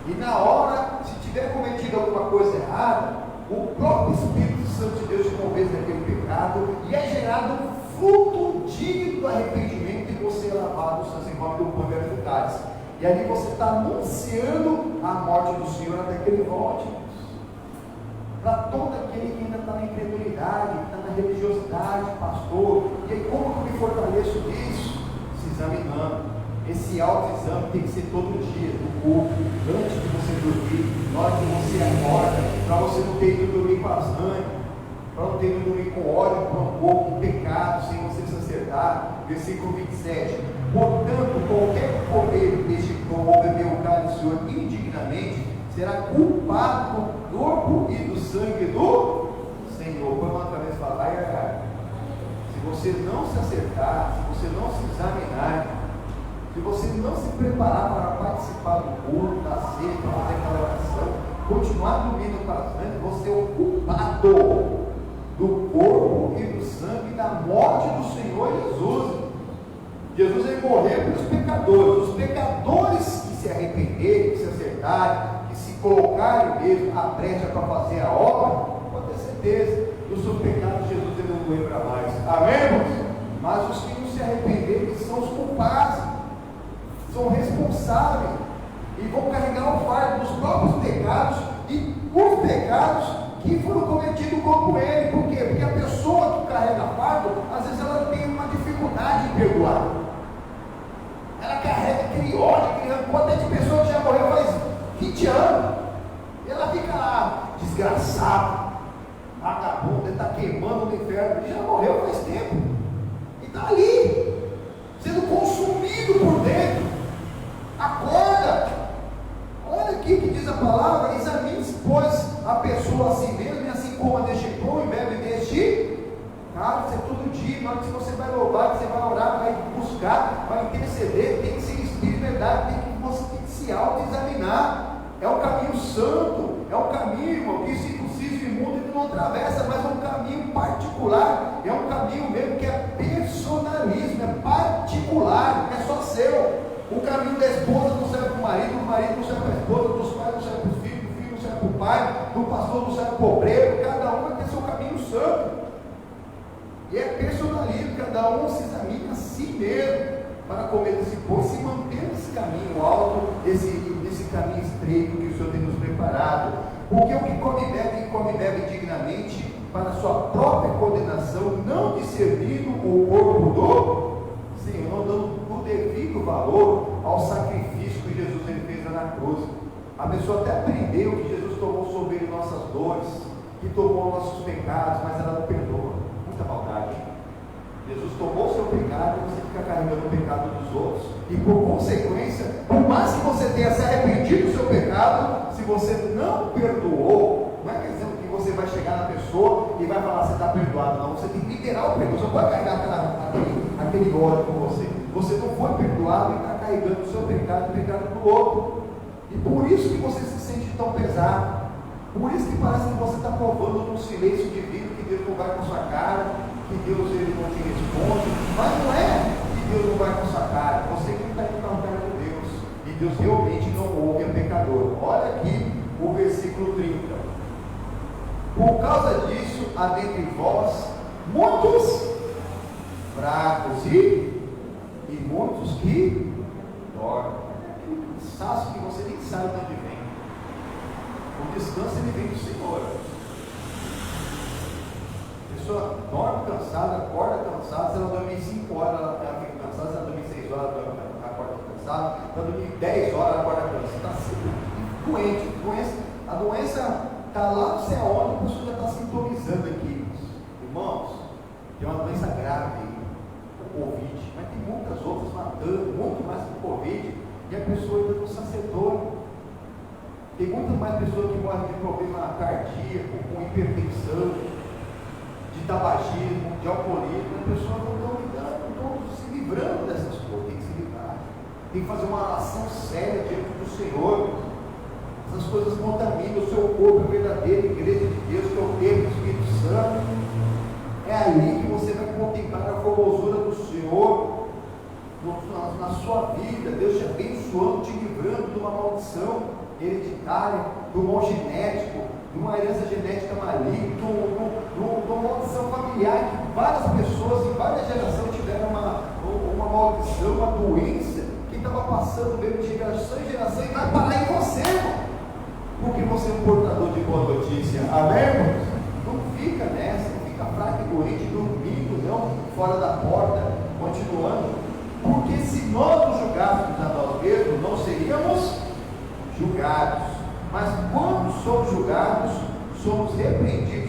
E na hora, se tiver cometido alguma coisa errada, o próprio Espírito Santo de Deus te convence daquele pecado e é gerado um fruto digno do arrependimento e você é lavado os seus envolve do pão e do cálice. E ali você está anunciando a morte do Senhor até que Ele volte. Para todo aquele que ainda está na incredulidade, que está na religiosidade, pastor, e aí como que eu me fortaleço disso? Se examinando. Esse autoexame tem que ser todo dia, do corpo, antes de você dormir, na hora que você acorda, para você não ter ido dormir com azanha, para não ter ido dormir com ódio, com pecado, sem você se acertar. Versículo 27. Portanto, qualquer comer deste pão ou beber o cálice do Senhor indignamente, será culpado do corpo e do sangue do Senhor. Põe uma outra vez e fala, ai, ai, ai. Se você não se acertar, se você não se examinar, se você não se preparar para participar do culto, da ceia, para fazer aquela oração, continuar dormindo com a sangue, você é o culpado do corpo e do sangue da morte do Senhor Jesus. Jesus ele morreu pelos pecadores. Os pecadores que se arrependerem, que se acertarem, que se colocarem mesmo à brecha para fazer a obra, pode ter certeza, dos seus pecados Jesus ele não lembra mais. Amém, irmãos? Mas os que não se arrependerem são os culpados, são responsáveis e vão carregar o fardo dos próprios pecados e os pecados que foram cometidos como ele. Por quê? Porque a pessoa que carrega fardo, às vezes ela tem uma dificuldade em perdoar. Ela carrega aquele ódio, aquele rancor até de pessoa que já morreu faz 20 anos. E ela fica lá, desgraçado, vagabundo, ele está queimando no inferno. Ele já morreu faz tempo. E está ali, sendo consumido por dentro. Acorda! Olha aqui que diz a palavra: examine-se, pois, a pessoa a si mesma, e assim coma deste pão e bebe deste cálice. É todo dia. Na hora que você vai louvar, que você vai orar, vai buscar, vai interceder, tem que ser espírito de verdade, você tem que se auto-examinar. É um caminho santo, é um caminho, irmão, que circunciso e imundo ele não atravessa, mas é um caminho particular, é um caminho mesmo que é personalismo, é particular, é só seu. O caminho da esposa não serve para o marido não serve para a esposa, dos pais não serve para os filhos, do filho não serve para o pai, do pastor não serve para o obreiro, cada um vai ter seu caminho santo. E é personalismo, cada um se examina a si mesmo para comer desse pão e se manter nesse caminho alto, nesse caminho estreito que o Senhor tem nos preparado. Porque o que come e bebe dignamente para a sua própria condenação, não discernindo o corpo do Senhor, não dando o devido valor ao sacrifício que Jesus ele fez lá na cruz. A pessoa até aprendeu que Jesus tomou sobre ele nossas dores, que tomou nossos pecados, mas ela não perdoa. Muita maldade. Jesus tomou o seu pecado e você fica carregando o pecado dos outros. E por consequência, por mais que você tenha se arrependido do seu pecado, se você não perdoou, não é quer dizer que você vai chegar na pessoa e vai falar, você está perdoado. Não, você tem que liberar o perdão. Você não pode carregar aquele ódio com você. Você não foi perdoado e está carregando o seu pecado e o pecado do outro. E por isso que você se sente tão pesado. Por isso que parece que você está provando num silêncio divino que Deus não vai com a sua cara, que Deus ele não te responde. Mas não é que Deus não vai com a sua cara. Você que não está indo na cara de Deus. E Deus realmente não ouve a pecador. Olha aqui o versículo 30. Por causa disso, há dentre vós muitos fracos e muitos que dormem. É aquele cansaço que você nem sabe de onde vem. O descanso ele vem do Senhor. A pessoa dorme cansada, acorda cansada. Se ela dormir 5 horas, ela fica cansada. Se ela dormir 6 horas, ela acorda cansada. Se ela dormir 10 horas, ela acorda cansada. Está sempre doente. A doença está lá não sei aonde, a pessoa já está sintonizando aqui. Irmãos, tem uma doença grave aí, o Covid, mas tem muitas outras matando, muito mais que o Covid, e a pessoa ainda não se acertou. Tem muito mais pessoas que morrem de problema cardíaco, com hipertensão, de tabagismo, de alcoolismo. As pessoas não estão lidando, não estão se livrando dessas coisas. Tem que se livrar, tem que fazer uma ação séria diante do Senhor. Essas coisas contaminam o seu corpo, a verdadeira igreja de Deus, que é o templo do Espírito Santo. É ali que você vai contemplar na sua vida, Deus te abençoando, te livrando de uma maldição hereditária, do mal genético, de uma herança genética maligna, de uma maldição familiar, que várias pessoas em várias gerações tiveram uma maldição, uma doença que estava passando mesmo de geração em geração, e vai parar em você, irmão, porque você é um portador de boa notícia. Amém, irmãos? Não fica nessa, não fica fraco e doente, dormindo, não, fora da porta, continuando, porque se nós nos julgássemos a nós mesmos, não seríamos julgados, mas quando somos julgados, somos repreendidos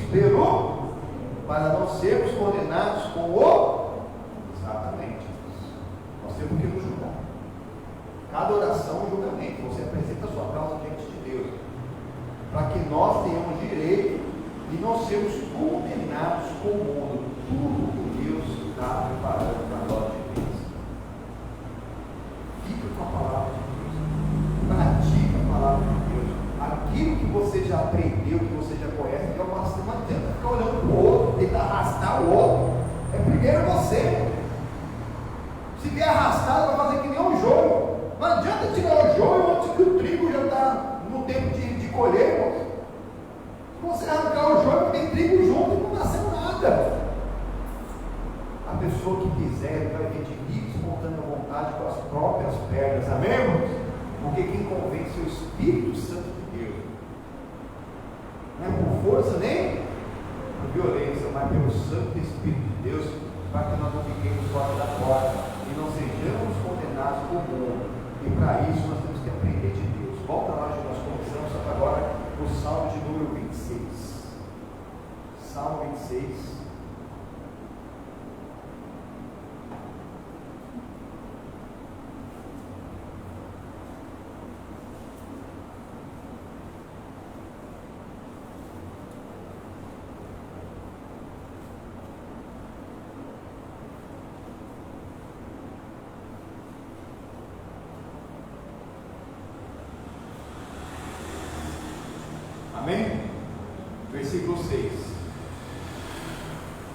para não sermos condenados com o, exatamente, nós temos que nos julgar. Cada oração é um julgamento, você apresenta a sua causa diante de Deus, para que nós tenhamos direito e não sermos condenados com o mundo, tudo que Deus está preparando para nós de Deus. Fica com a palavra de Deus, pratica a palavra de Deus, aquilo que você já aprendeu, que você já conhece, que é uma não adianta ficar olhando para o outro, tentar arrastar o outro, é primeiro você. Se vier arrastado, vai fazer que nem um joio. Não adianta tirar o joio antes que o trigo já está no tempo de colher, irmão. Se você arrancar o joio, não tem trigo junto e não nasceu nada. A pessoa que quiser vai ver de livre, espontânea vontade com as próprias pernas, amém, irmãos? Porque quem convence é o Espírito Santo de Deus, não é por força nem por violência, mas pelo Santo Espírito de Deus, para que nós não fiquemos fora da porta e não sejamos condenados por mundo. E para isso nós temos que aprender de Deus. Volta lá onde nós começamos, só que agora o Salmo de número 26. Salmo 26. Amém? Versículo 6.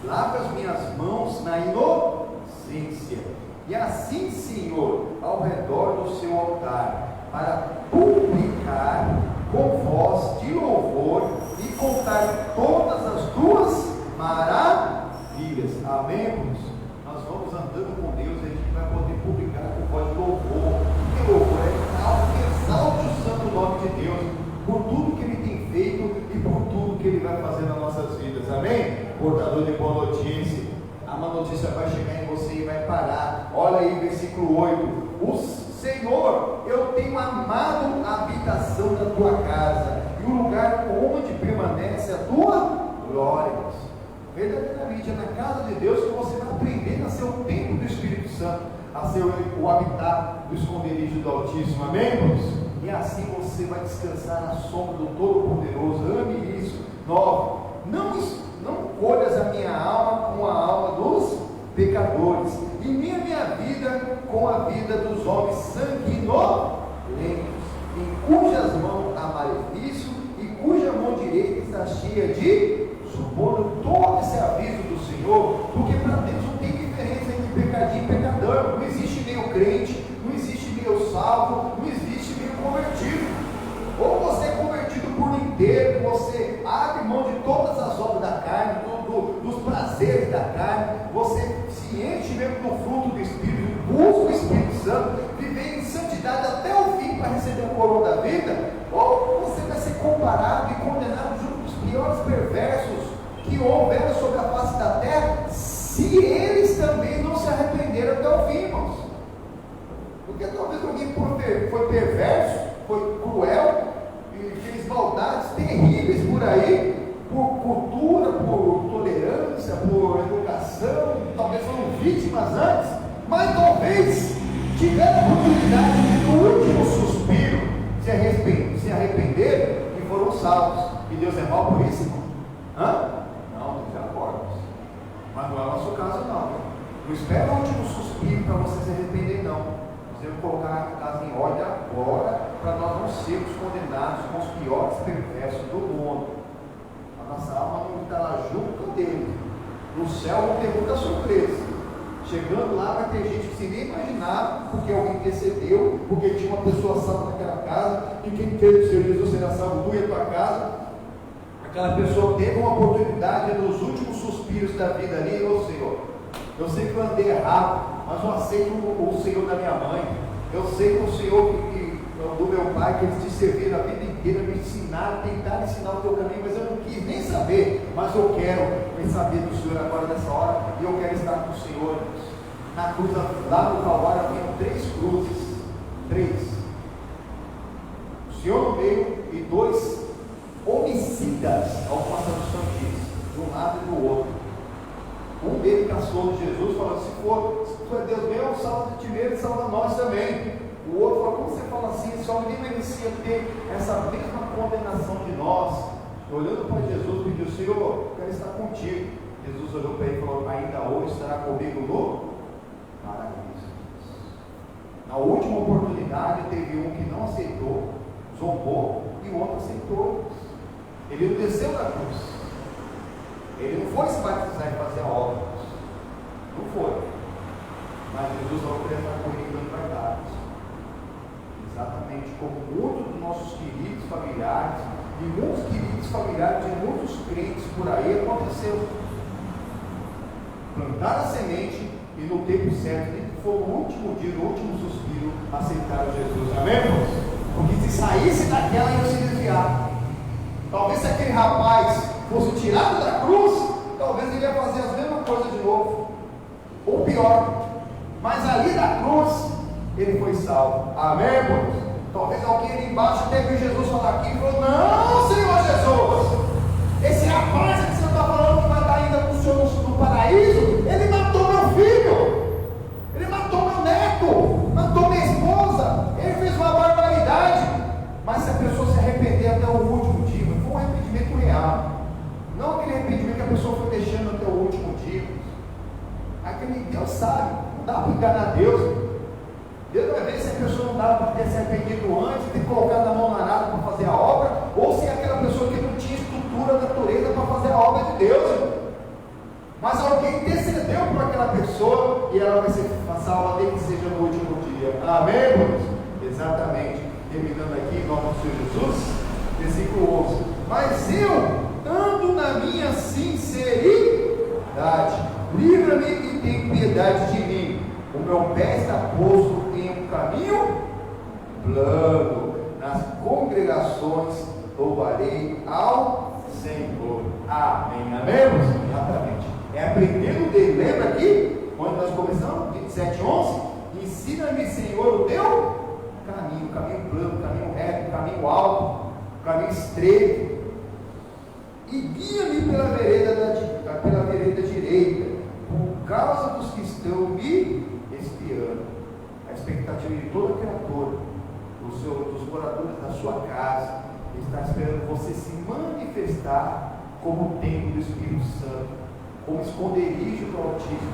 Lava as minhas mãos na inocência, e assim, Senhor, ao redor do seu altar, para publicar com voz de louvor e contar todas as tuas maravilhas. Amém, irmãos? Nós vamos andando com Deus e a gente vai poder publicar com voz de louvor. Que louvor é algo que exalte o santo nome de Deus, por tudo que Ele tem feito e por tudo que Ele vai fazer nas nossas vidas, amém? Portador de boa notícia, a má notícia vai chegar em você e vai parar. Olha aí, versículo 8: o Senhor, eu tenho amado a habitação da tua casa e o lugar onde permanece a tua glória. Verdadeiramente é na casa de Deus que você vai aprender a ser o templo do Espírito Santo, a ser o habitat do esconderijo do Altíssimo, amém, irmãos? E assim você vai descansar na sombra do Todo-Poderoso. Ame isso. 9. Não colhas a minha alma com a alma dos pecadores, e nem a minha vida com a vida dos homens sanguinolentos, em cujas mãos há malefício e cuja mão direita está cheia de suborno. Todo esse aviso do Senhor, porque para Deus não tem diferença entre pecadinho e pecador. Não existe meio crente, não existe meio salvo, não existe meio convertido. Ou você é convertido por inteiro, você abre mão de todas as obras da carne, dos prazeres da carne, você se enche mesmo do fruto do Espírito, busca o Espírito Santo, viver em santidade até o fim para receber a coroa da vida. Ou você vai ser comparado e condenado junto com os piores perversos que houveram sobre a face da terra, se eles também não se arrependeram até o fim, irmãos. Porque talvez alguém foi perverso, foi cruel e fez maldades terríveis por aí, por cultura, por tolerância, por educação, talvez foram vítimas antes, mas talvez tiveram a oportunidade de, no último suspiro, se arrepender e foram salvos. E Deus é mau por isso, irmão? Não, Deus é acorda. Mas não é o nosso caso, não. Não espera o último suspiro para você se arrepender, não. Nós devemos colocar a casa em ordem agora, para nós não sermos condenados com os piores perversos do mundo. A nossa alma não está lá junto dele. No céu vão ter muita surpresa. Chegando lá vai ter gente que se nem imaginava, porque porque alguém intercedeu, porque tinha uma pessoa salva naquela casa, e quem fez o Senhor Jesus será salvo tu e a tua casa. Aquela pessoa teve uma oportunidade nos últimos suspiros da vida ali, ô Senhor, eu sei que eu andei errado, mas eu aceito o Senhor da minha mãe, eu sei que o Senhor do meu pai, que eles te serviram a vida inteira, me ensinaram, tentaram ensinar o teu caminho, mas eu não quis nem saber, mas eu quero saber do Senhor agora nessa hora, e eu quero estar com o Senhor. Na cruz, lá no Calvário, haviam 3 cruzes, 3, o Senhor no meio e 2 homicidas, algumas traduções diz, de um lado e do outro. Um deles caçou de Jesus, falando: se for Deus meu, salva de ti mesmo e salva nós também. O outro falou: como você fala assim? Esse homem nem merecia ter essa mesma condenação de nós. Olhando para Jesus, pediu: Senhor, eu quero estar contigo. Jesus olhou para ele e falou: ainda hoje estará comigo no paraíso. Na última oportunidade, teve um que não aceitou, zombou, e o outro aceitou. Ele não desceu da cruz, ele não foi se batizar e fazer a obra, não foi, mas Jesus falou que ele está comigo no paraíso. Exatamente como muitos dos nossos queridos familiares, e muitos queridos familiares de muitos crentes por aí aconteceu. Plantaram a semente e no tempo certo, nem que for no último dia, no último suspiro, aceitaram Jesus. Amém, irmãos? Porque se saísse daquela, ia se desviar. Talvez se aquele rapaz fosse tirado da cruz, talvez ele ia fazer as mesmas coisas de novo, ou pior. Mas ali da cruz, ele foi salvo. Amém, irmãos? Talvez alguém ali embaixo até viu Jesus falar aqui e falou: não, Senhor Jesus, esse rapaz que você está falando que vai estar ainda com o Senhor no paraíso, ele matou meu filho, ele matou meu neto, matou minha esposa, ele fez uma barbaridade. Mas se a pessoa se arrepender até o último dia, foi um arrependimento real, não aquele arrependimento que a pessoa foi deixando até o último dia. Aquele Deus sabe, não dá para enganar Deus. Deus vai ver se a pessoa não dava para ter se arrependido antes, ter colocado a mão na arada para fazer a obra, ou se é aquela pessoa que não tinha estrutura, natureza para fazer a obra de Deus. Mas alguém intercedeu por aquela pessoa e ela vai ser salva desde que seja no último dia. Amém, irmãos? Exatamente. Terminando aqui, em nome do Senhor Jesus, versículo 11. Mas eu ando na minha sinceridade, livra-me e tem piedade de mim. O meu pé está posto em um caminho plano, nas congregações louvarei ao Senhor. Amém. Amém? Exatamente. É aprendendo dele. Lembra aqui, quando nós começamos, 27:11? Ensina-me, Senhor, o teu caminho plano, caminho reto, caminho alto, caminho estreito, e guia-me pela vereda direita, por causa dos que estão me espiando. A expectativa de toda criatura, dos moradores da sua casa, está esperando você se manifestar como templo do Espírito Santo, como esconderijo do Altíssimo,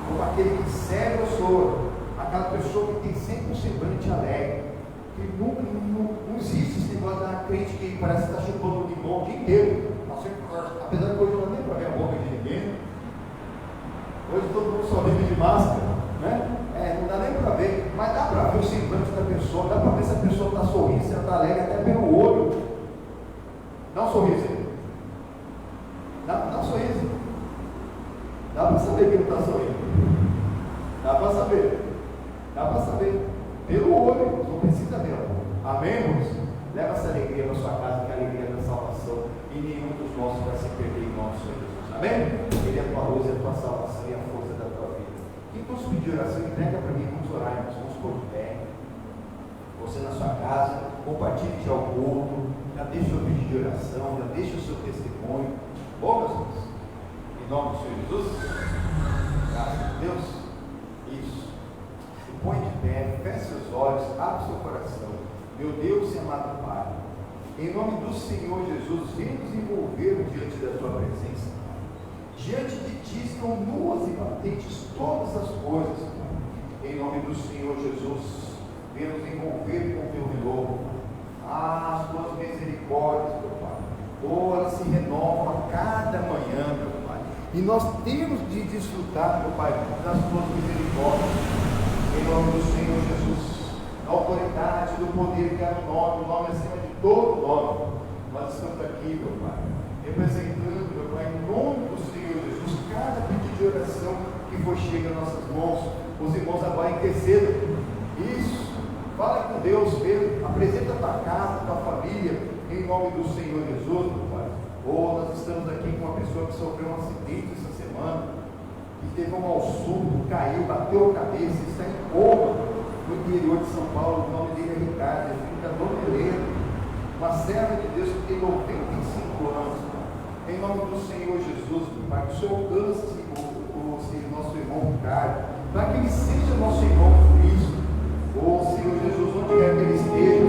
como aquele que serve ao Senhor, aquela pessoa que tem sempre um semblante alegre, que nunca, não existe esse negócio da crente que parece que está chupando limão o dia inteiro. Apesar de hoje eu não nem para ver a boca de ninguém, hoje todo mundo só vive de máscara, né? Não dá nem para ver, mas dá para ver o semblante da pessoa, dá para ver se a pessoa está sorrindo, se ela está alegre até pelo olho. Dá um sorriso aí. Dá um sorriso. Dá para saber que ele está sorrindo. Dá para saber. Dá para saber. Pelo olho, não precisa ver. Amém, irmãos? Leva essa alegria para sua casa, que é a alegria da salvação, e nenhum dos nossos vai se perder em nome do Senhor Jesus. Amém? Ele é a tua luz, é a tua salvação e a força da tua vida. Quem nos pedir oração, entrega para mim, vamos orar, irmãos, vamos pôr de pé. Você na sua casa, compartilhe já o culto, já deixa o vídeo de oração, já deixa o seu testemunho. Bom, meus irmãos? Em nome do Senhor Jesus, graças a Deus. Isso. Se põe de pé, feche seus olhos, abre seu coração. Meu Deus e amado Pai, em nome do Senhor Jesus, vem nos envolver diante da tua presença. Diante de ti estão nuas e patentes todas as coisas. Em nome do Senhor Jesus, vem nos envolver com o teu renovo. As tuas misericórdias, meu Pai. Oh, elas se renovam a cada manhã, meu Pai. E nós temos de desfrutar, meu Pai, das tuas misericórdias. Em nome do Senhor Jesus, na autoridade do poder que há no nome acima de todo nome, nós estamos aqui, meu Pai, representando, meu Pai, em nome do Senhor Jesus, cada pedido de oração que for chega às nossas mãos, os irmãos agora intercedam. Isso, fala com Deus, Pedro, apresenta a tua casa, a tua família, em nome do Senhor Jesus, meu Pai. Ou nós estamos aqui com uma pessoa que sofreu um acidente essa semana, que teve um mal súbito, caiu, bateu a cabeça, está em coma no interior de São Paulo. O nome dele é Ricardo, ele fica no Meleiro, uma serva de Deus que tem 95 anos. Em nome do Senhor Jesus, meu Pai, que o Senhor alcance o nosso irmão Ricardo, para que ele seja nosso irmão Cristo. Senhor Jesus, onde quer que ele esteja,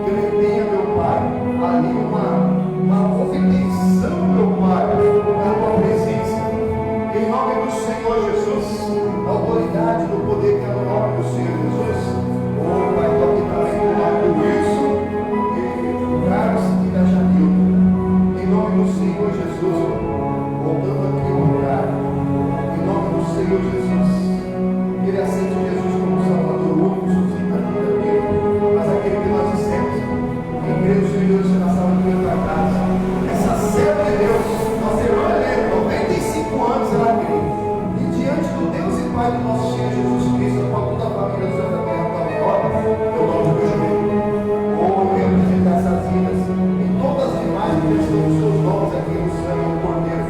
que ele tenha, meu Pai, ali uma obtenção, meu Pai, da tua presença. Em nome do Senhor Jesus, a autoridade do poder que é no nome do Senhor Jesus. Pai, toque também o Marco Wilson, e Carlos e da Janilda. Em nome do Senhor Jesus, voltando aqui ao lugar. Em nome do Senhor Jesus, que ele aceite Jesus como Salvador único, suficiente na vida dele. Mas aquele que nós dissemos, quem crê no Senhor Jesus na sala de outra casa, essa serva de Deus, nossa irmã Helena, 95 anos ela crê. E diante do Deus e Pai do nosso Senhor Jesus Cristo, com toda a família do Senhor da Terra, eu dobro meu joelho. Eu represento essas vidas e todas as demais que estão os seus nomes aqui no sangue do Cordeiro.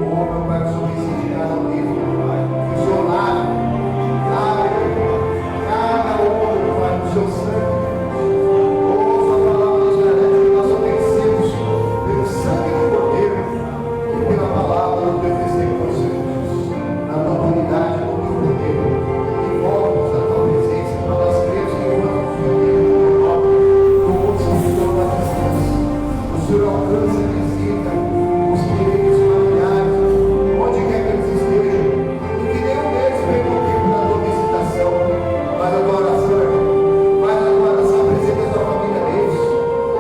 Meu Pai, que o Senhor me ensine cada um deles, meu Pai. Que o Senhor lave, cada um, meu Pai, no seu sangue. Sua palavra nos garante que nós só vencemos pelo sangue do Cordeiro e pela palavra do teu testemunho, Senhor Jesus. Na tua autoridade, no teu poder. Envolve-nos na tua presença, para nós cremos que o ano do teu nome, no mundo São Senhor da distância. O Senhor alcança e visita os queridos familiares, onde quer que eles estejam, e que nenhum deles perca o tempo da tua visitação. Faz a tua oração, faz a tua oração, apresenta a tua família deles,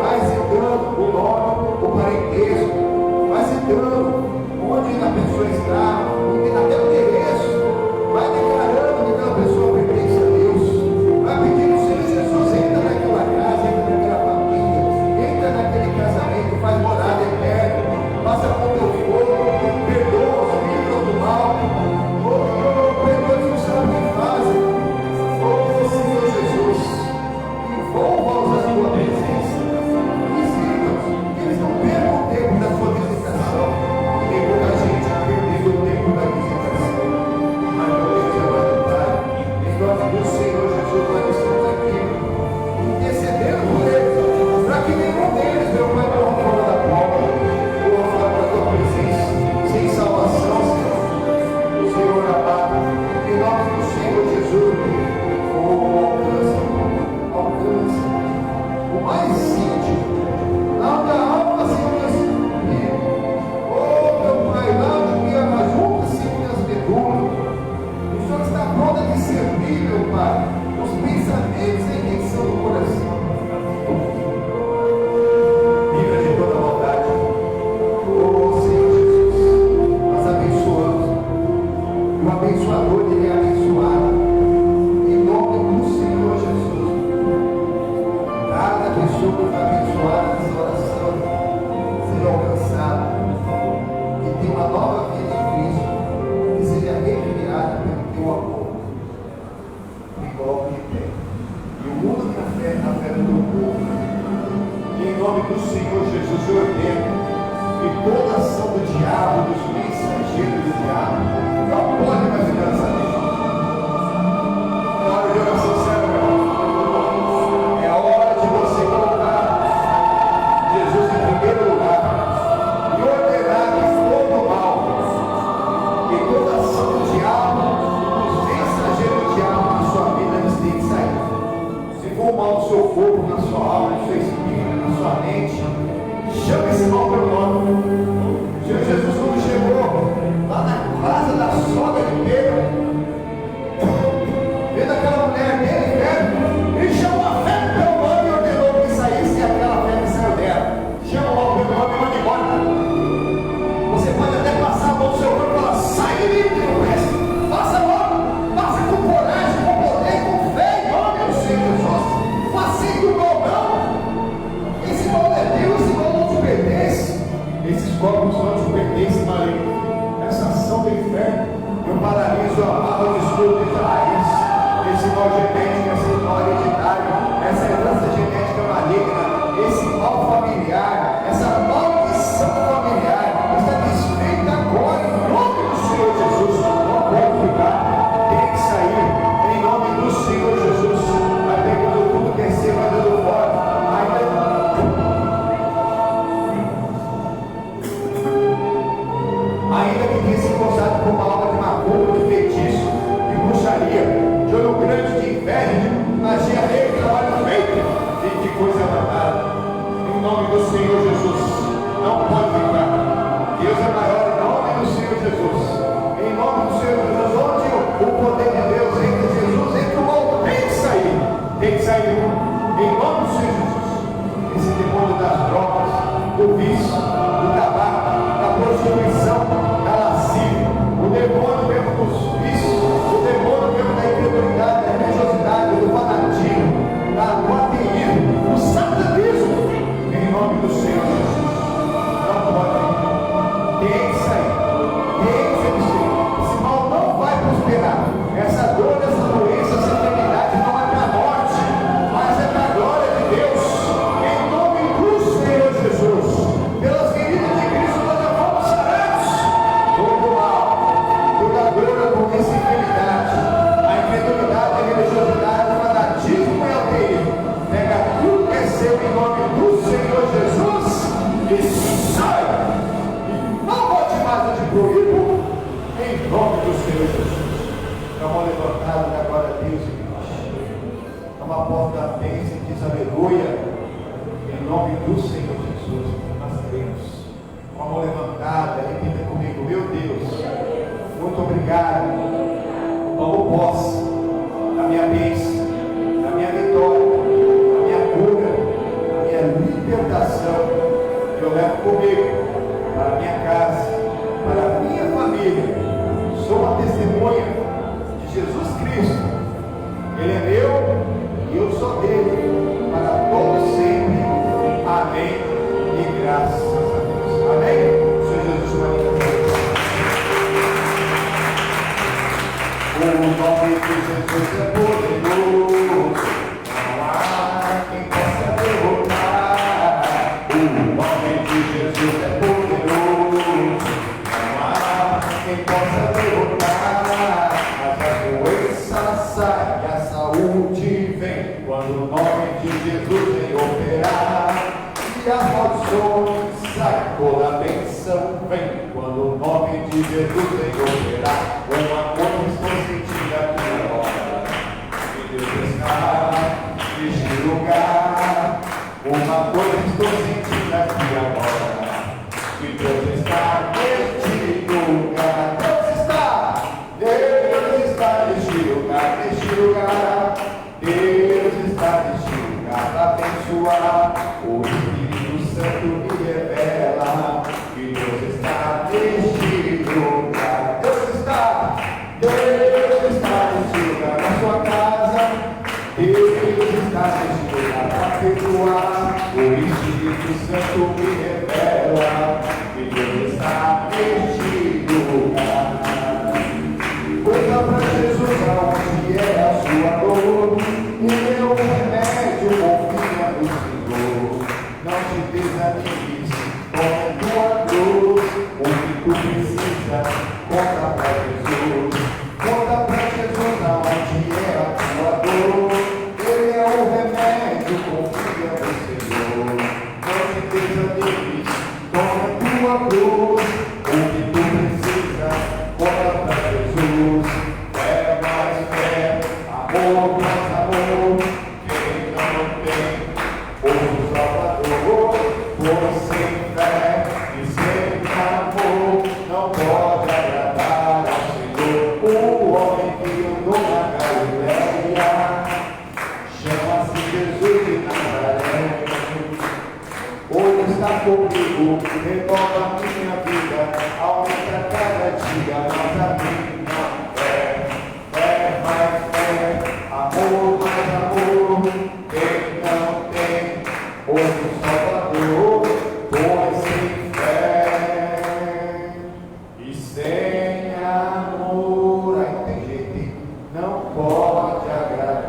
vai citando o nome, o parentesco, vai citando onde a pessoa está, até o endereço, vai declarando que aquela pessoa pertence a Deus, vai pedindo ao Senhor Jesus, entra naquela casa, entra naquela família, entra naquele casamento, faz morada eterna, passa com teu fogo, perdoa os filhos do mal, perdoa os que não sabem o que fazem. Senhor Jesus, envolva-os na tua presença, visita-os, que eles não percam o tempo da sua visitação. Tem muita gente perdendo o tempo da visitação, mas não Deus é mais Pai. Em nome do Senhor Jesus, nós estamos aqui intercedendo por eles, para que nenhum deles, meu Pai, morra fora da porta, ou fora da tua presença, sem salvação, Senhor amado. Em nome do Senhor Jesus, alcança o mais íntimo, lá onde a alma se une. Meu Pai, lá onde a junta se une as medulas. O Senhor está pronto a discernir, meu Pai, os pensamentos e a intenção do coração. Livra de toda maldade. Senhor Jesus, nós abençoamos. E o abençoador dele é abençoado. Em nome do Senhor Jesus, cada pessoa que foi abençoada nessa oração seja alcançada e tenha uma nova vida em Cristo, que seja recriada pelo teu amor. Me coloque de pé. E o mundo que a fé do teu povo. E em nome do Senhor Jesus, eu ordeno que toda ação do diabo, dos mensageiros do diabo, não pode mais ficar nessa vida. É hora de oração séria, é a hora de você colocar Jesus em primeiro lugar e ordenar que todo mal, que toda ação do diabo, dos mensageiros do diabo na sua vida, eles têm que sair. Se for mal no seu corpo, na sua alma, no seu espírito, na sua mente, chama esse mal pelo nome. Senhor Jesus, quando chegou lá na casa da sogra de Pedro, vendo aquela mulher dele, ele chamou a fé pelo nome e ordenou que saísse, e aquela fé que saiu dela. Chama logo pelo nome e manda embora. Você pode até passar a mão do seu corpo e falar: sai de mim, que não presta. Passa logo, passa com coragem, com mal genético, esse mal hereditário, essa herança genética maligna, esse mal familiar, essa maldição familiar, está desfeita agora em nome do Senhor Jesus. Não pode ficar, tem que sair em nome do Senhor Jesus. Vai pegando tudo que é seu, vai dando fora. Ainda que tenha se gozado por uma alma de macumba, de feitiço, de bruxaria, de olho grande, de inveja, de magia negra, trabalho feito e de coisa amarrada. Em nome do Senhor Jesus, não pode ficar. Deus é maior em nome do Senhor Jesus. Em nome do Senhor Jesus, onde o poder de Deus entra, Jesus entra, o mal tem que sair. Tem que sair. Em nome do Senhor Jesus. Esse demônio das drogas, do vício, do tabaco, da prostituição, da lascívia, o demônio mesmo dos vícios, o demônio mesmo da incredulidade, da religiosidade, do fanatismo, do ateísmo, do satanismo, em nome do Senhor Jesus. Não pode, tem que sair, tem que ser desfeito. Esse mal não vai prosperar. Essa dor, essa doença, essa enfermidade não é para a morte, mas é para a glória de Deus. Em nome do Senhor Jesus, pelas feridas de Cristo nós já fomos sarados. Todo mal, toda dor, a doença e enfermidade, a incredulidade, a religiosidade, o fanatismo e o ateísmo, pega tudo que é seu em nome do Senhor Jesus e sai. E não volte mais a te proíbo, em nome do Senhor Jesus. Com a mão levantada, dá glória a Deus, irmãos. É uma porta da bênção e diz aleluia. Em nome do Senhor Jesus, nós cremos. Com a mão levantada, repita comigo: meu Deus, muito obrigado. Tomo posse da minha bênção, da minha vitória, da minha cura, da minha libertação. Eu levo comigo para a minha casa, para a minha família. Sou uma testemunha de Jesus Cristo. Ele é meu e eu sou dele, para todos sempre. Amém. E graças a Deus. Amém. Senhor Jesus, maneira. O nome de Jesus é poderoso. Não há quem possa derrotar. O nome de Jesus é poderoso. Não há quem possa derrotar. Mas a doença sai e a saúde vem quando o nome de Jesus vem operar. E as maldições saem, toda a bênção vem quando o nome de Jesus vem operar. Uma coisa estou sentindo aqui agora, que Deus está neste lugar. Uma coisa estou sentindo aqui agora, que Deus está neste lugar. Deus está neste lugar, neste lugar. Deus está neste lugar para abençoar. O Espírito Santo me revela que Deus está neste lugar. Deus está neste lugar na sua casa. Deus está neste lugar para perdoar. O Espírito Santo me revela que Deus está neste lugar. Conta para Jesus aonde é a sua dor. Ele é o remédio, confia no Senhor. Não te desanimes com a tua cruz. O que tu precisa, conta para Jesus. Conta para Jesus aonde é a tua dor. Ele é o remédio, confia no Senhor. Não te desanimes com a tua cruz. O que tu precisa, conta para Jesus. Fé mais fé, amor mais amor. Quem não tem o Salvador, pois sem fé e sem amor não pode agradar ao Senhor. O homem que andou na Galileia chama-se Jesus de Nazaré. Hoje está comigo, renova minha vida, aumenta cada dia nossa minha fé. Fé mais fé, amor mais amor. Quem não tem outro Salvador, pois sem fé e sem amor, aí tem jeito, não pode agradar.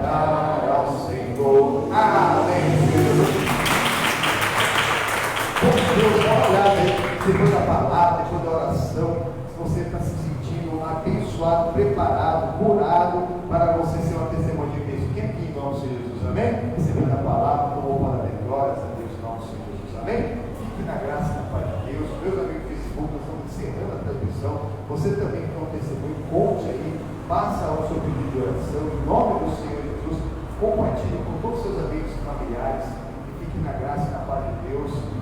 Amém? Recebendo a palavra, tomou para dar glórias a Deus, em nome do Senhor Jesus. Amém? Fique na graça e na paz de Deus. Meus amigos do Facebook, nós estamos encerrando a transmissão. Você também que não testemunho, conte aí, faça o seu pedido de oração, em nome do Senhor Jesus. Compartilhe com todos os seus amigos e familiares. E fique na graça e na paz de Deus.